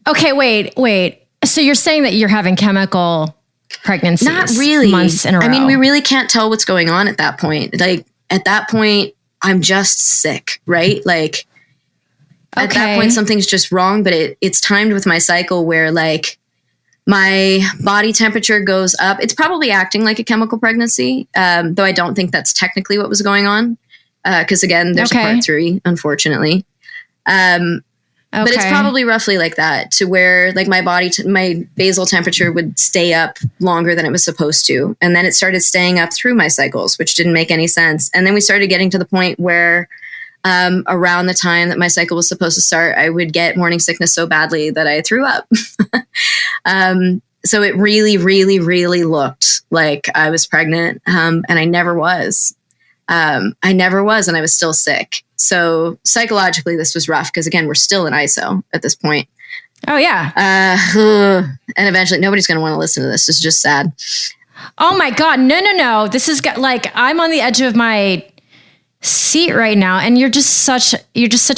[SPEAKER 1] Okay, wait. So you're saying that you're having chemical pregnancies?
[SPEAKER 2] Not really.
[SPEAKER 1] Months in a row.
[SPEAKER 2] I mean, we really can't tell what's going on at that point. Like at that point, I'm just sick, right? Like, at that point, something's just wrong, but it's timed with my cycle where like my body temperature goes up. It's probably acting like a chemical pregnancy, though I don't think that's technically what was going on. Because again, there's a part 3, unfortunately. But it's probably roughly like that to where like my my basal temperature would stay up longer than it was supposed to. And then it started staying up through my cycles, which didn't make any sense. And then we started getting to the point where around the time that my cycle was supposed to start, I would get morning sickness so badly that I threw up. So it really, really, really looked like I was pregnant. And I never was. And I was still sick. So psychologically, this was rough because again, we're still in ISO at this point.
[SPEAKER 1] Oh yeah.
[SPEAKER 2] And eventually nobody's going to want to listen to this. It's just sad.
[SPEAKER 1] Oh my God. No. This is like, I'm on the edge of my seat right now. And you're just such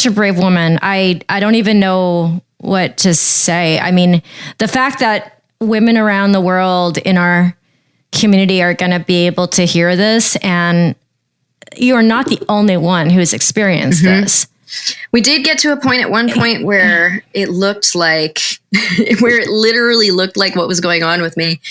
[SPEAKER 1] a brave woman. I don't even know what to say. I mean, the fact that women around the world in our community are going to be able to hear this, and you're not the only one who has experienced this.
[SPEAKER 2] We did get to a point at one point where it looked like, where it literally looked like what was going on with me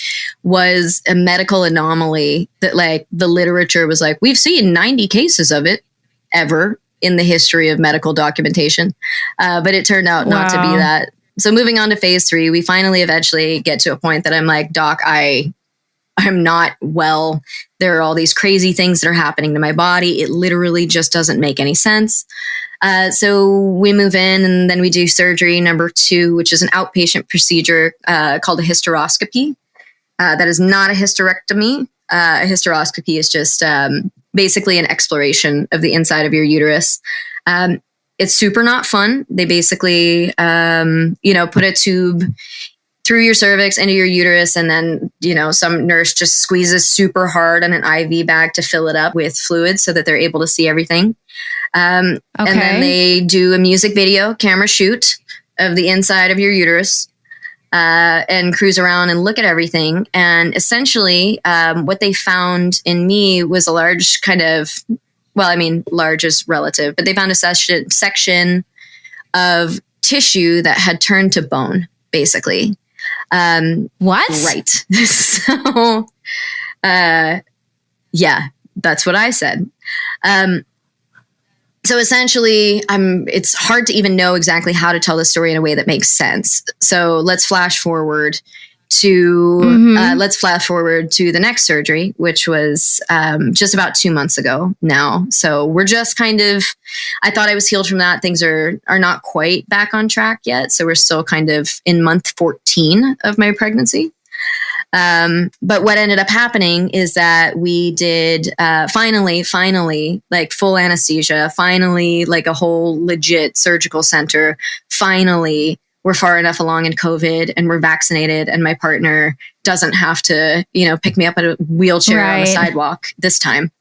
[SPEAKER 2] was a medical anomaly that like the literature was like, we've seen 90 cases of it ever in the history of medical documentation. But it turned out not to be that. So moving on to phase 3, we finally eventually get to a point that I'm like, Doc, I'm not well. There are all these crazy things that are happening to my body. It literally just doesn't make any sense. So we move in and then we do surgery number 2, which is an outpatient procedure called a hysteroscopy. That is not a hysterectomy. A hysteroscopy is just basically an exploration of the inside of your uterus. It's super not fun. They basically, put a tube through your cervix into your uterus, and then, some nurse just squeezes super hard on an IV bag to fill it up with fluid so that they're able to see everything. And then they do a music video camera shoot of the inside of your uterus and cruise around and look at everything. And essentially, what they found in me was a large kind of, large is relative, but they found a section of tissue that had turned to bone, basically.
[SPEAKER 1] What?
[SPEAKER 2] Right. So, yeah, that's what I said. So essentially, it's hard to even know exactly how to tell the story in a way that makes sense. So let's flash forward to the next surgery, which was just about 2 months ago now. So we're just kind of, I thought I was healed from that. Things are not quite back on track yet. So we're still kind of in month 14 of my pregnancy. But what ended up happening is that we did finally, like full anesthesia, finally, like a whole legit surgical center. Finally, we're far enough along in COVID and we're vaccinated, and my partner doesn't have to, pick me up in a wheelchair on the sidewalk this time,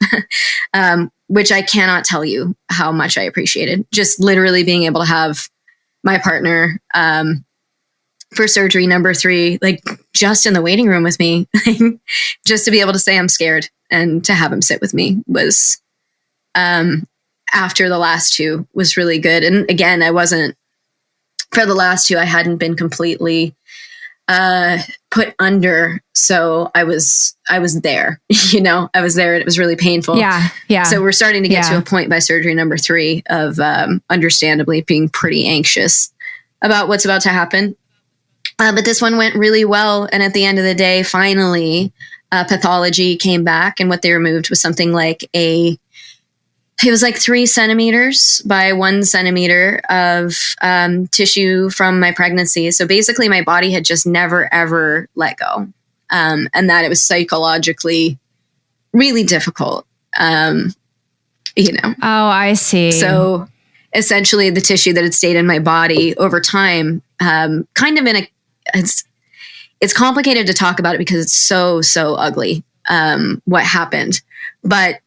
[SPEAKER 2] which I cannot tell you how much I appreciated. Just literally being able to have my partner, for surgery number 3, like just in the waiting room with me, just to be able to say I'm scared and to have him sit with me was, after the last 2 was really good. And again, for the last 2, I hadn't been completely, put under. So I was there, I was there and it was really painful.
[SPEAKER 1] Yeah. Yeah.
[SPEAKER 2] So we're starting to get to a point by surgery number 3 of, understandably being pretty anxious about what's about to happen. But this one went really well. And at the end of the day, finally, pathology came back. And what they removed was something like it was like 3 centimeters by 1 centimeter of tissue from my pregnancy. So basically, my body had just never, ever let go. And that it was psychologically really difficult, Oh,
[SPEAKER 1] I see.
[SPEAKER 2] So essentially, the tissue that had stayed in my body over time, kind of it's complicated to talk about it because it's so ugly, what happened. But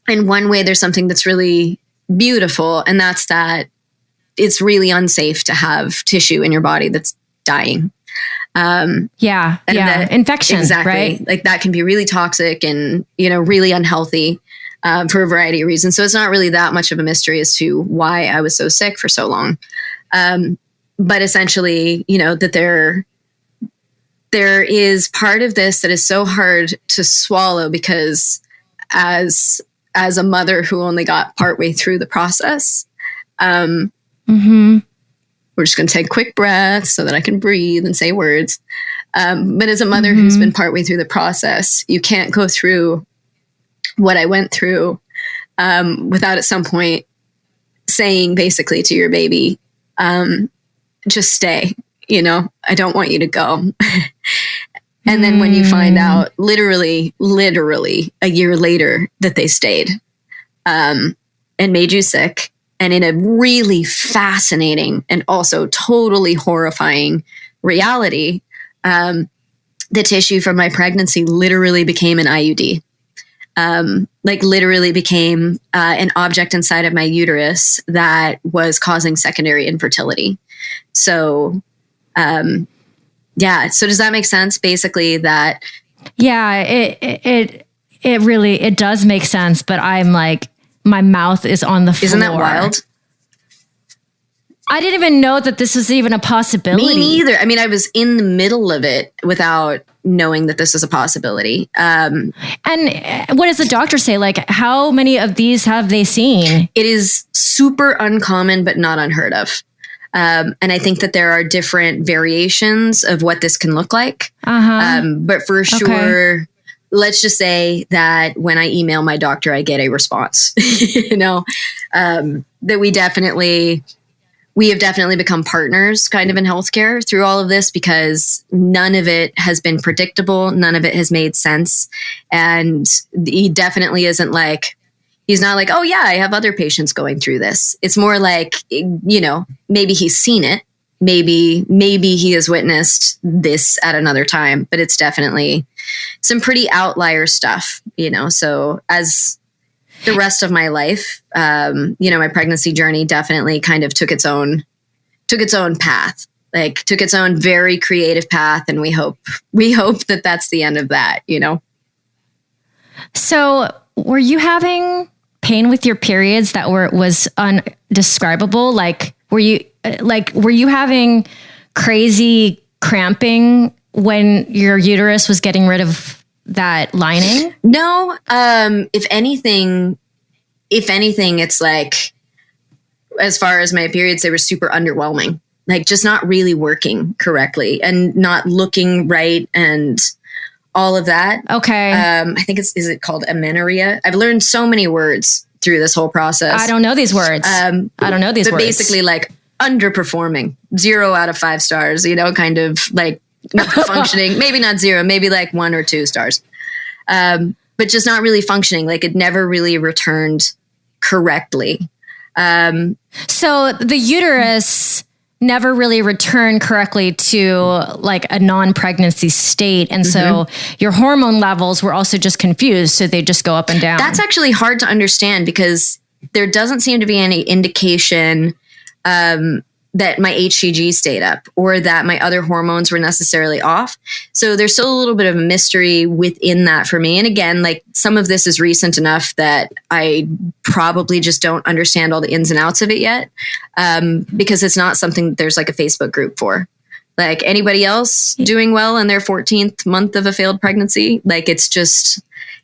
[SPEAKER 2] in one way, there's something that's really beautiful, and that's that it's really unsafe to have tissue in your body that's dying.
[SPEAKER 1] Infection,
[SPEAKER 2] exactly,
[SPEAKER 1] right?
[SPEAKER 2] Like that can be really toxic and, really unhealthy for a variety of reasons. So it's not really that much of a mystery as to why I was so sick for so long. But essentially, that there is part of this that is so hard to swallow because as a mother who only got partway through the process, we're just going to take a quick breath so that I can breathe and say words. But as a mother who's been partway through the process, you can't go through what I went through without at some point saying basically to your baby, just stay, I don't want you to go. And then when you find out literally a year later that they stayed, and made you sick, and in a really fascinating and also totally horrifying reality, the tissue from my pregnancy literally became an IUD. Literally became an object inside of my uterus that was causing secondary infertility. So Yeah. So does that make sense? Basically that.
[SPEAKER 1] Yeah, it really, it does make sense, but I'm like, my mouth is on the floor.
[SPEAKER 2] Isn't that wild?
[SPEAKER 1] I didn't even know that this was even a possibility.
[SPEAKER 2] Me neither. I mean, I was in the middle of it without knowing that this was a possibility.
[SPEAKER 1] And what does the doctor say? Like, how many of these have they seen?
[SPEAKER 2] It is super uncommon, but not unheard of. And I think that there are different variations of what this can look like. But for sure, let's just say that when I email my doctor, I get a response, that we have definitely become partners kind of in healthcare through all of this, because none of it has been predictable. None of it has made sense. And he definitely isn't like, he's not like, oh yeah, I have other patients going through this. It's more like, maybe he's seen it. Maybe he has witnessed this at another time, but it's definitely some pretty outlier stuff, so as the rest of my life, my pregnancy journey definitely kind of took its own path, took its own very creative path. And we hope that that's the end of that,
[SPEAKER 1] So were you having pain with your periods that was undescribable? Were you having crazy cramping when your uterus was getting rid of that lining?
[SPEAKER 2] No. If anything, it's like, as far as my periods, they were super underwhelming, just not really working correctly and not looking right and all of that.
[SPEAKER 1] Okay.
[SPEAKER 2] I think is it called amenorrhea? I've learned so many words through this whole process.
[SPEAKER 1] I don't know these words. But
[SPEAKER 2] basically underperforming, 0 out of 5 stars, kind of not functioning, maybe not 0, maybe 1 or 2 stars. But just not really functioning. It never really returned correctly.
[SPEAKER 1] So the uterus never really returned correctly to a non-pregnancy state. And so your hormone levels were also just confused. So they just go up and down.
[SPEAKER 2] That's actually hard to understand, because there doesn't seem to be any indication that my HCG stayed up or that my other hormones were necessarily off. So there's still a little bit of a mystery within that for me. And again, some of this is recent enough that I probably just don't understand all the ins and outs of it yet, because it's not something that there's a Facebook group for. Anybody else doing well in their 14th month of a failed pregnancy,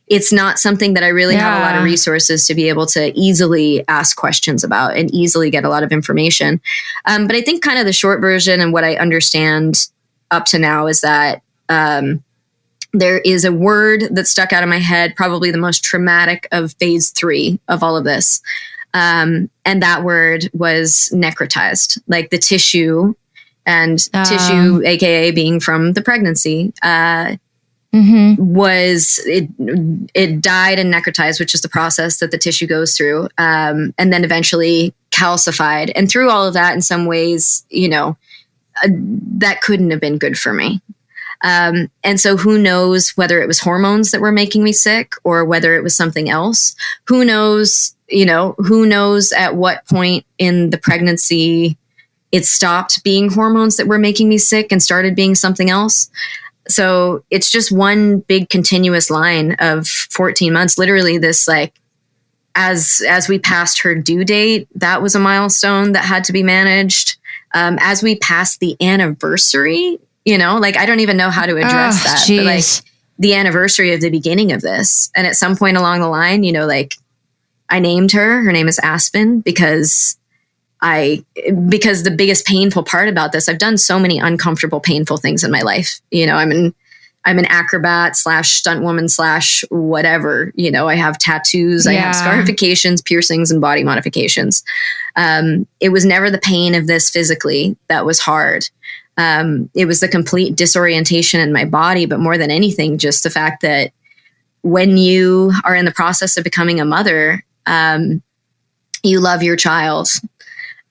[SPEAKER 2] it's not something that I really have a lot of resources to be able to easily ask questions about and easily get a lot of information. But I think kind of the short version and what I understand up to now is that there is a word that stuck out of my head, probably the most traumatic of phase 3 of all of this. And that word was necrotized, the tissue and tissue, AKA being from the pregnancy, was it died and necrotized, which is the process that the tissue goes through, and then eventually calcified. And through all of that, in some ways, that couldn't have been good for me. And so who knows whether it was hormones that were making me sick or whether it was something else. Who knows at what point in the pregnancy it stopped being hormones that were making me sick and started being something else. So it's just one big continuous line of 14 months. Literally this, as we passed her due date, that was a milestone that had to be managed. As we passed the anniversary, I don't even know how to address that.
[SPEAKER 1] Geez.
[SPEAKER 2] But the anniversary of the beginning of this. And at some point along the line, I named her name is Aspen because the biggest painful part about this, I've done so many uncomfortable, painful things in my life. I'm an acrobat / stunt woman / whatever. I have tattoos, I have scarifications, piercings, and body modifications. It was never the pain of this physically that was hard. It was the complete disorientation in my body, but more than anything, just the fact that when you are in the process of becoming a mother, you love your child.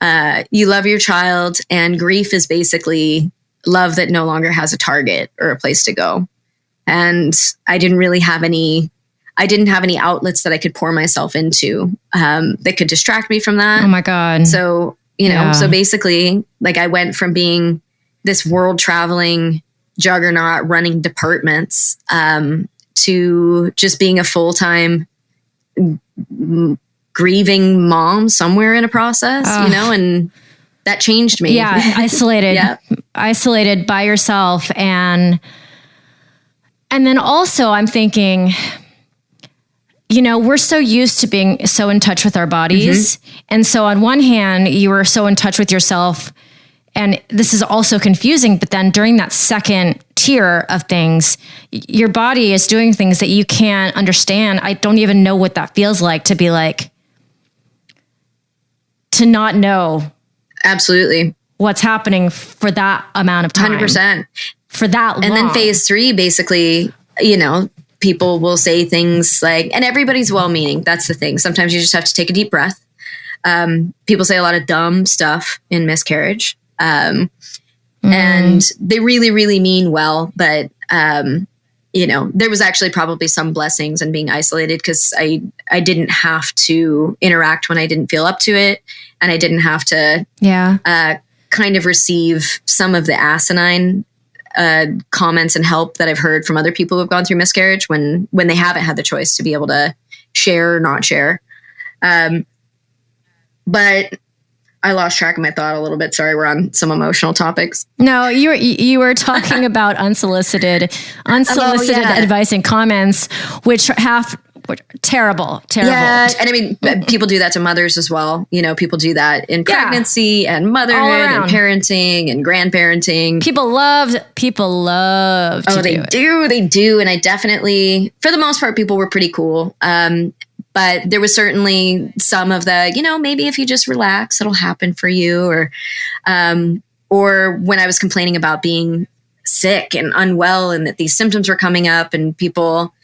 [SPEAKER 2] And grief is basically love that no longer has a target or a place to go. And I didn't have any outlets that I could pour myself into, that could distract me from that.
[SPEAKER 1] Oh my God.
[SPEAKER 2] So, so basically I went from being this world traveling juggernaut running departments, to just being a full-time grieving mom somewhere in a process, and that changed me.
[SPEAKER 1] Yeah. Isolated, isolated by yourself. And then also I'm thinking, we're so used to being so in touch with our bodies. And so on one hand, you were so in touch with yourself, and this is also confusing, but then during that second tier of things, your body is doing things that you can't understand. I don't even know what that feels like to be like, to not know
[SPEAKER 2] absolutely
[SPEAKER 1] what's happening for that amount of time.
[SPEAKER 2] 100%.
[SPEAKER 1] For that long.
[SPEAKER 2] And then phase 3, basically, people will say things like, and everybody's well-meaning. That's the thing. Sometimes you just have to take a deep breath. People say a lot of dumb stuff in miscarriage. And they really, really mean well, but, there was actually probably some blessings in being isolated, because I didn't have to interact when I didn't feel up to it. And I didn't have to, kind of receive some of the asinine, comments and help that I've heard from other people who've gone through miscarriage when they haven't had the choice to be able to share or not share. But I lost track of my thought a little bit. Sorry, we're on some emotional topics.
[SPEAKER 1] No, you were talking about unsolicited advice and comments, which terrible.
[SPEAKER 2] Yeah, and I mean, people do that to mothers as well. People do that in pregnancy and motherhood and parenting and grandparenting.
[SPEAKER 1] People love to
[SPEAKER 2] They do. And I definitely, for the most part, people were pretty cool. But there was certainly some of the, maybe if you just relax, it'll happen for you. Or when I was complaining about being sick and unwell and that these symptoms were coming up, and people,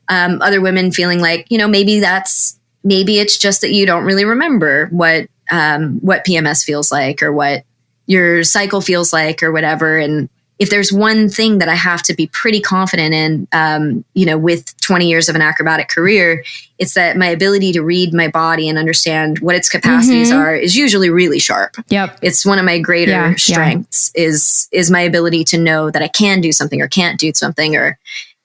[SPEAKER 2] other women feeling like, maybe it's just that you don't really remember what PMS feels like, or what your cycle feels like, or whatever. And if there's one thing that I have to be pretty confident in, with 20 years of an acrobatic career, it's that my ability to read my body and understand what its capacities are is usually really sharp.
[SPEAKER 1] Yep.
[SPEAKER 2] It's one of my greater strengths is my ability to know that I can do something or can't do something, or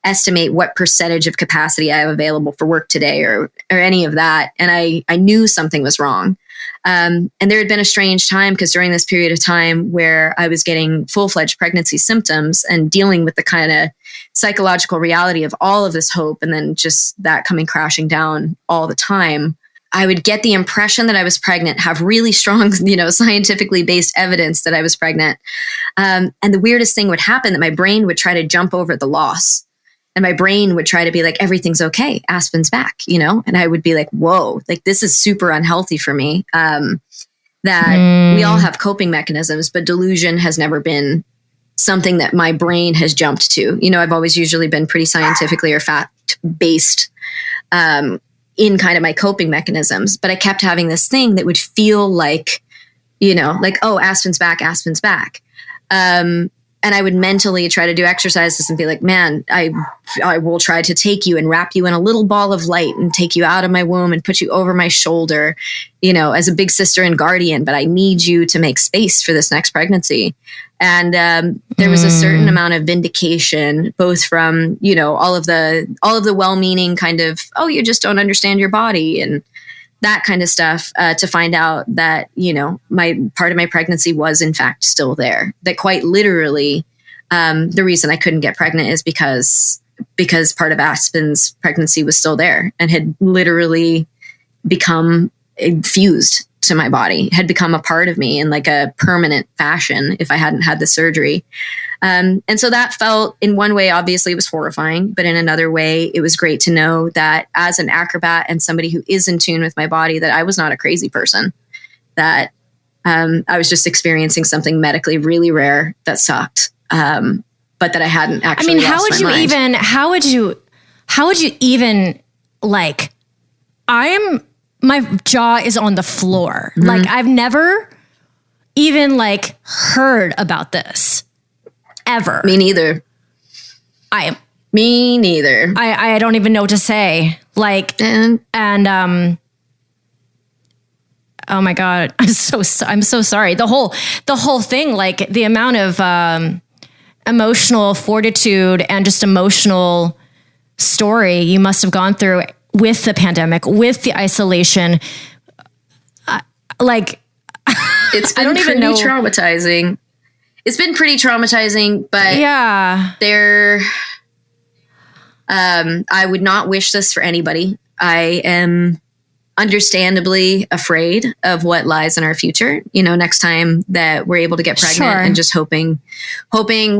[SPEAKER 2] estimate what percentage of capacity I have available for work today, or any of that. And I knew something was wrong. And there had been a strange time, because during this period of time where I was getting full-fledged pregnancy symptoms and dealing with the kind of psychological reality of all of this hope, and then just that coming crashing down all the time, I would get the impression that I was pregnant, have really strong, scientifically based evidence that I was pregnant. And the weirdest thing would happen, that my brain would try to jump over the loss. And my brain would try to be like, everything's okay. Aspen's back, and I would be like, whoa, like this is super unhealthy for me. That we all have coping mechanisms, but delusion has never been something that my brain has jumped to. I've always usually been pretty scientifically or fact based, in kind of my coping mechanisms, but I kept having this thing that would feel like, oh, Aspen's back. And I would mentally try to do exercises and be like, man, I will try to take you and wrap you in a little ball of light and take you out of my womb and put you over my shoulder, as a big sister and guardian, but I need you to make space for this next pregnancy. And there was a certain amount of vindication, both from, all of the well-meaning kind of, oh, you just don't understand your body and that kind of stuff, to find out that, my part of my pregnancy was in fact still there. That quite literally, the reason I couldn't get pregnant is because part of Aspen's pregnancy was still there and had literally become fused to my body, had become a part of me in like a permanent fashion if I hadn't had the surgery. And so that felt, in one way, obviously it was horrifying, but in another way, it was great to know that as an acrobat and somebody who is in tune with my body, that I was not a crazy person, that I was just experiencing something medically really rare that sucked, but that I hadn't actually lost my mind.
[SPEAKER 1] How would you even like, my jaw is on the floor. Mm-hmm. Like I've never even like heard about this. Ever.
[SPEAKER 2] Me neither. Me neither.
[SPEAKER 1] I don't even know what to say. Like, and oh my God, I'm so sorry. The whole thing, like the amount of emotional fortitude and just emotional story you must have gone through with the pandemic, with the isolation.
[SPEAKER 2] It's been pretty traumatizing. It's been pretty traumatizing, but
[SPEAKER 1] yeah,
[SPEAKER 2] I would not wish this for anybody. I am understandably afraid of what lies in our future, next time that we're able to get pregnant, and just hoping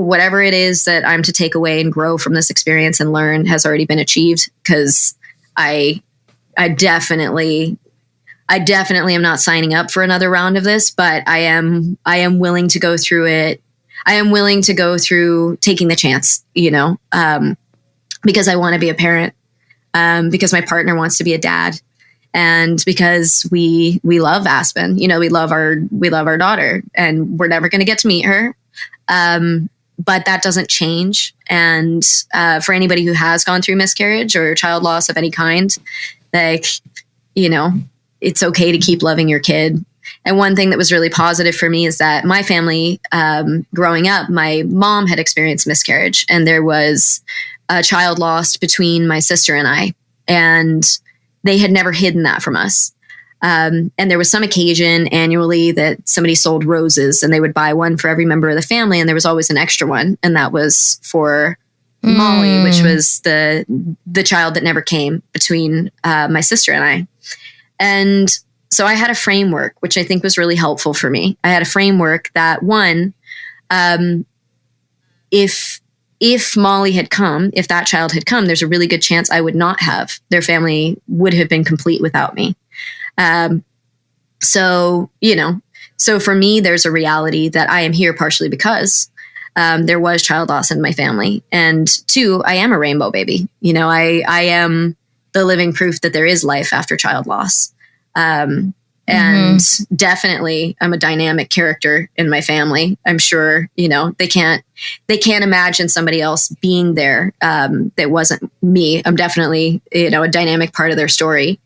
[SPEAKER 2] whatever it is that I'm to take away and grow from this experience and learn has already been achieved. Cause I definitely am not signing up for another round of this, but I am willing to go through it. I am willing to go through taking the chance, because I want to be a parent, because my partner wants to be a dad, and because we love Aspen. We love our daughter, and we're never going to get to meet her. But that doesn't change. And for anybody who has gone through miscarriage or child loss of any kind, it's okay to keep loving your kid. And one thing that was really positive for me is that my family, growing up, my mom had experienced miscarriage, and there was a child lost between my sister and I, and they had never hidden that from us. And there was some occasion annually that somebody sold roses, and they would buy one for every member of the family, and there was always an extra one, and that was for Molly, which was the child that never came between my sister and I. And so I had a framework, which I think was really helpful for me. I had a framework that, one, if Molly had come, if that child had come, there's a really good chance I would not have. Their family would have been complete without me. So for me, there's a reality that I am here partially because there was child loss in my family. And two, I am a rainbow baby. I am the living proof that there is life after child loss. And definitely I'm a dynamic character in my family. I'm sure, they can't imagine somebody else being there, that wasn't me. I'm definitely, a dynamic part of their story.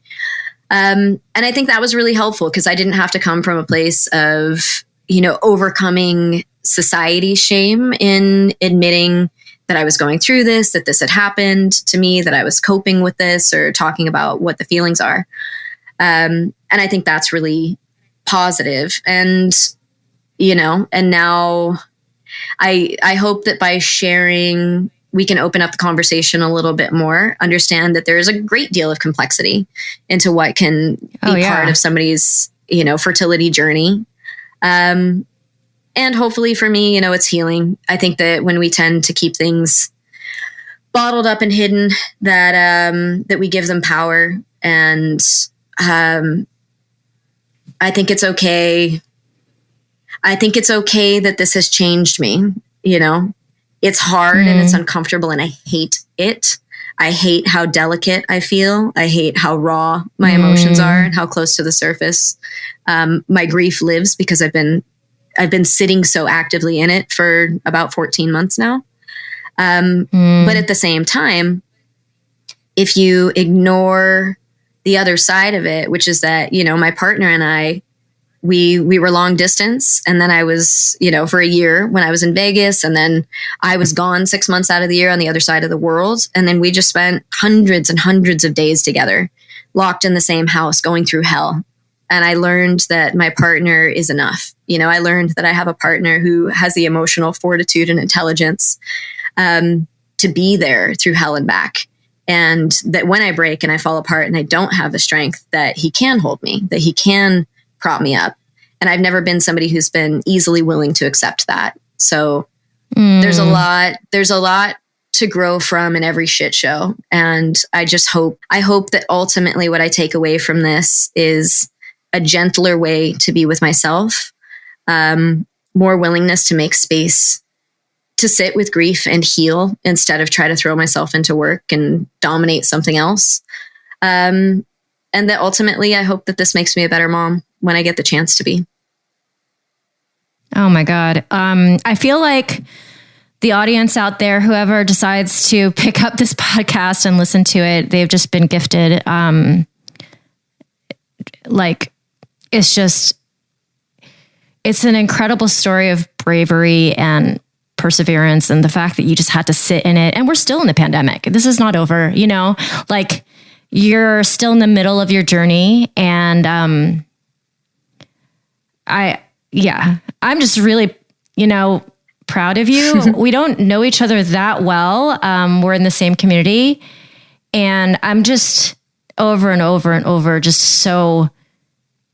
[SPEAKER 2] And I think that was really helpful because I didn't have to come from a place of, overcoming society shame in admitting that I was going through this, that this had happened to me, that I was coping with this, or talking about what the feelings are. And I think that's really positive. And, and now I hope that by sharing, we can open up the conversation a little bit more, understand that there is a great deal of complexity into what can be part of somebody's, fertility journey. And hopefully for me, it's healing. I think that when we tend to keep things bottled up and hidden, that we give them power. And I think it's okay. I think it's okay that this has changed me. It's hard and it's uncomfortable, and I hate it. I hate how delicate I feel. I hate how raw my emotions are and how close to the surface my grief lives, because I've been sitting so actively in it for about 14 months now. But at the same time, if you ignore the other side of it, which is that, my partner and I, we were long distance. And then I was, for a year when I was in Vegas, and then I was gone 6 months out of the year on the other side of the world. And then we just spent hundreds and hundreds of days together, locked in the same house, going through hell. And I learned that my partner is enough. I learned that I have a partner who has the emotional fortitude and intelligence to be there through hell and back. And that when I break and I fall apart and I don't have the strength, that he can hold me, that he can prop me up. And I've never been somebody who's been easily willing to accept that. So there's a lot to grow from in every shit show. And I hope that ultimately what I take away from this is a gentler way to be with myself, more willingness to make space to sit with grief and heal instead of try to throw myself into work and dominate something else. And that ultimately, I hope that this makes me a better mom when I get the chance to be.
[SPEAKER 1] Oh my God. I feel like the audience out there, whoever decides to pick up this podcast and listen to it, they've just been gifted. It's an incredible story of bravery and perseverance and the fact that you just had to sit in it. And we're still in the pandemic. This is not over, like you're still in the middle of your journey. And I'm just really, proud of you. We don't know each other that well. We're in the same community, and I'm just over and over and over just so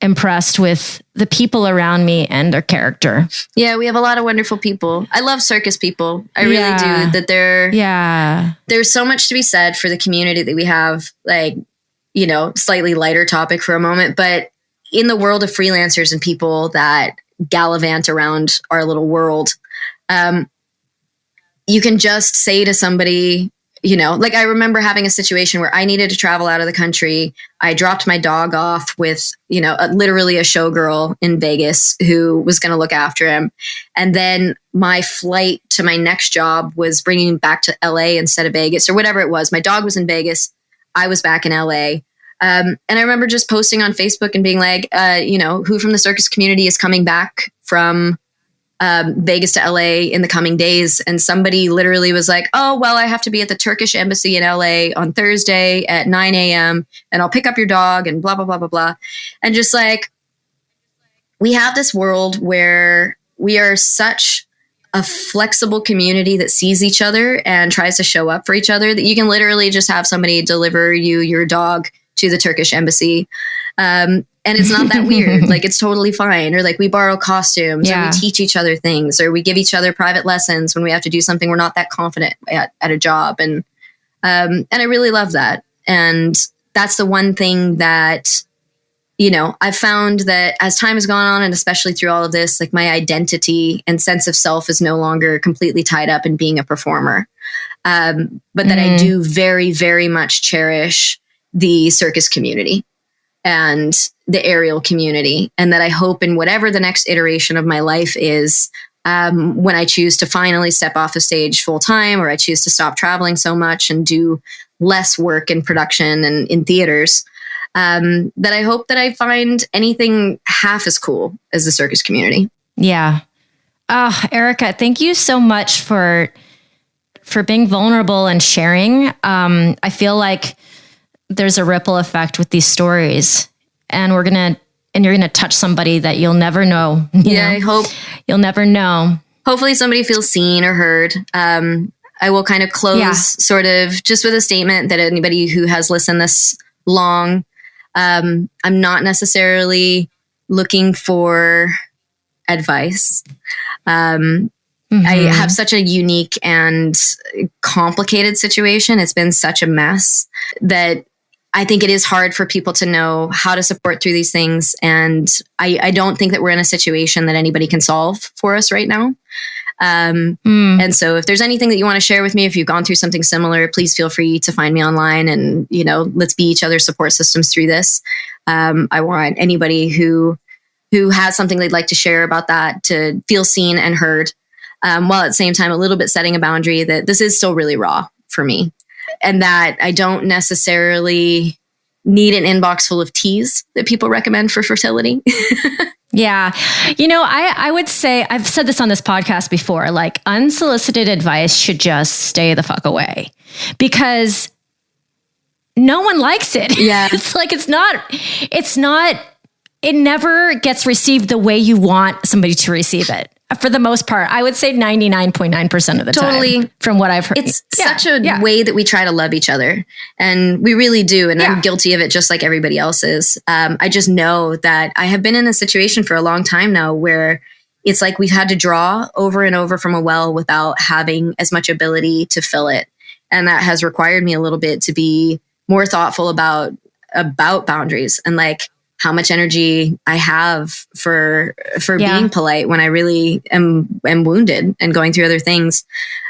[SPEAKER 1] impressed with the people around me and their character.
[SPEAKER 2] Yeah, we have a lot of wonderful people. I love circus people. I really do. That there's so much to be said for the community that we have. Like, slightly lighter topic for a moment, but in the world of freelancers and people that gallivant around our little world, you can just say to somebody, like I remember having a situation where I needed to travel out of the country. I dropped my dog off with, literally a showgirl in Vegas who was going to look after him. And then my flight to my next job was bringing him back to LA instead of Vegas or whatever it was. My dog was in Vegas. I was back in LA. And I remember just posting on Facebook and being like, who from the circus community is coming back from Vegas to LA in the coming days. And somebody literally was like, oh, well, I have to be at the Turkish embassy in LA on Thursday at 9 a.m. and I'll pick up your dog and blah, blah, blah, blah, blah. And just like, we have this world where we are such a flexible community that sees each other and tries to show up for each other that you can literally just have somebody deliver you your dog to the Turkish embassy. And it's not that weird. Like, it's totally fine. Or like we borrow costumes or we teach each other things or we give each other private lessons when we have to do something we're not that confident at a job. And I really love that. And that's the one thing that, I've found that as time has gone on, and especially through all of this, like my identity and sense of self is no longer completely tied up in being a performer. But that I do very, very much cherish the circus community and the aerial community. And that I hope in whatever the next iteration of my life is, when I choose to finally step off the stage full time, or I choose to stop traveling so much and do less work in production and in theaters, that I hope that I find anything half as cool as the circus community.
[SPEAKER 1] Yeah. Oh, Erica, thank you so much for being vulnerable and sharing. I feel like there's a ripple effect with these stories, and you're going to touch somebody that you'll never know.
[SPEAKER 2] I hope
[SPEAKER 1] you'll never know.
[SPEAKER 2] Hopefully somebody feels seen or heard. I will kind of close sort of just with a statement that anybody who has listened this long, I'm not necessarily looking for advice. I have such a unique and complicated situation. It's been such a mess that I think it is hard for people to know how to support through these things. And I don't think that we're in a situation that anybody can solve for us right now. And so if there's anything that you want to share with me, if you've gone through something similar, please feel free to find me online and, let's be each other's support systems through this. I want anybody who has something they'd like to share about that to feel seen and heard, while at the same time, a little bit setting a boundary that this is still really raw for me. And that I don't necessarily need an inbox full of teas that people recommend for fertility.
[SPEAKER 1] Yeah. I would say, I've said this on this podcast before, like unsolicited advice should just stay the fuck away because no one likes it.
[SPEAKER 2] Yeah.
[SPEAKER 1] It's like, it never gets received the way you want somebody to receive it. For the most part, I would say 99.9% of the time from what I've heard.
[SPEAKER 2] It's such a way that we try to love each other, and we really do. And I'm guilty of it just like everybody else is. I just know that I have been in a situation for a long time now where it's like we've had to draw over and over from a well without having as much ability to fill it. And that has required me a little bit to be more thoughtful about boundaries and like how much energy I have for being polite when I really am wounded and going through other things.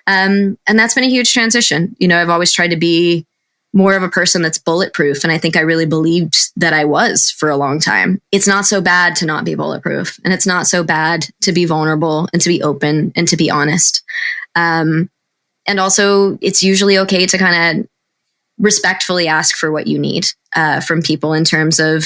[SPEAKER 2] And that's been a huge transition. I've always tried to be more of a person that's bulletproof. And I think I really believed that I was for a long time. It's not so bad to not be bulletproof. And it's not so bad to be vulnerable and to be open and to be honest. And also it's usually okay to kind of respectfully ask for what you need from people in terms of,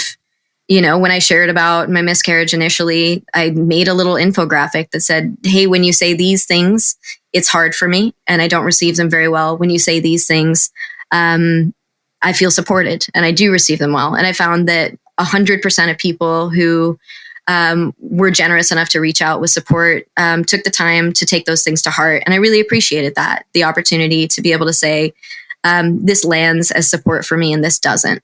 [SPEAKER 2] When I shared about my miscarriage initially, I made a little infographic that said, hey, when you say these things, it's hard for me and I don't receive them very well. When you say these things, I feel supported and I do receive them well. And I found that 100% of people who were generous enough to reach out with support took the time to take those things to heart. And I really appreciated that, the opportunity to be able to say, this lands as support for me and this doesn't.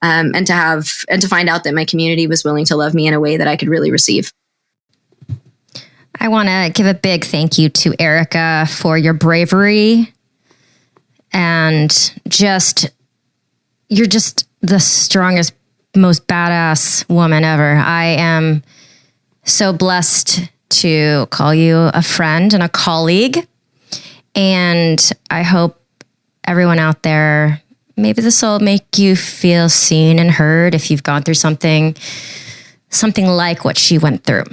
[SPEAKER 2] And to find out that my community was willing to love me in a way that I could really receive.
[SPEAKER 1] I want to give a big thank you to Erica for your bravery and you're just the strongest, most badass woman ever. I am so blessed to call you a friend and a colleague. And I hope everyone out there, maybe this will make you feel seen and heard if you've gone through something like what she went through.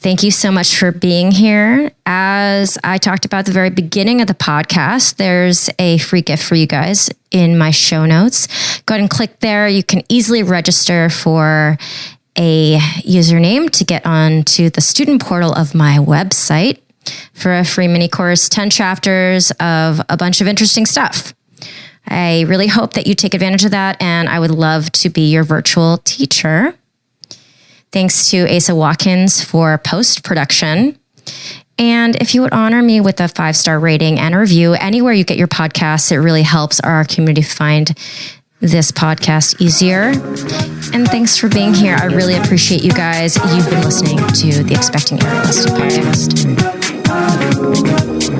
[SPEAKER 1] Thank you so much for being here. As I talked about at the very beginning of the podcast, there's a free gift for you guys in my show notes. Go ahead and click there. You can easily register for a username to get onto the student portal of my website for a free mini course, 10 chapters of a bunch of interesting stuff. I really hope that you take advantage of that, and I would love to be your virtual teacher. Thanks to Asa Watkins for post-production. And if you would honor me with a 5-star rating and a review anywhere you get your podcasts, it really helps our community find this podcast easier. And thanks for being here. I really appreciate you guys. You've been listening to the Expecting Aerialist podcast.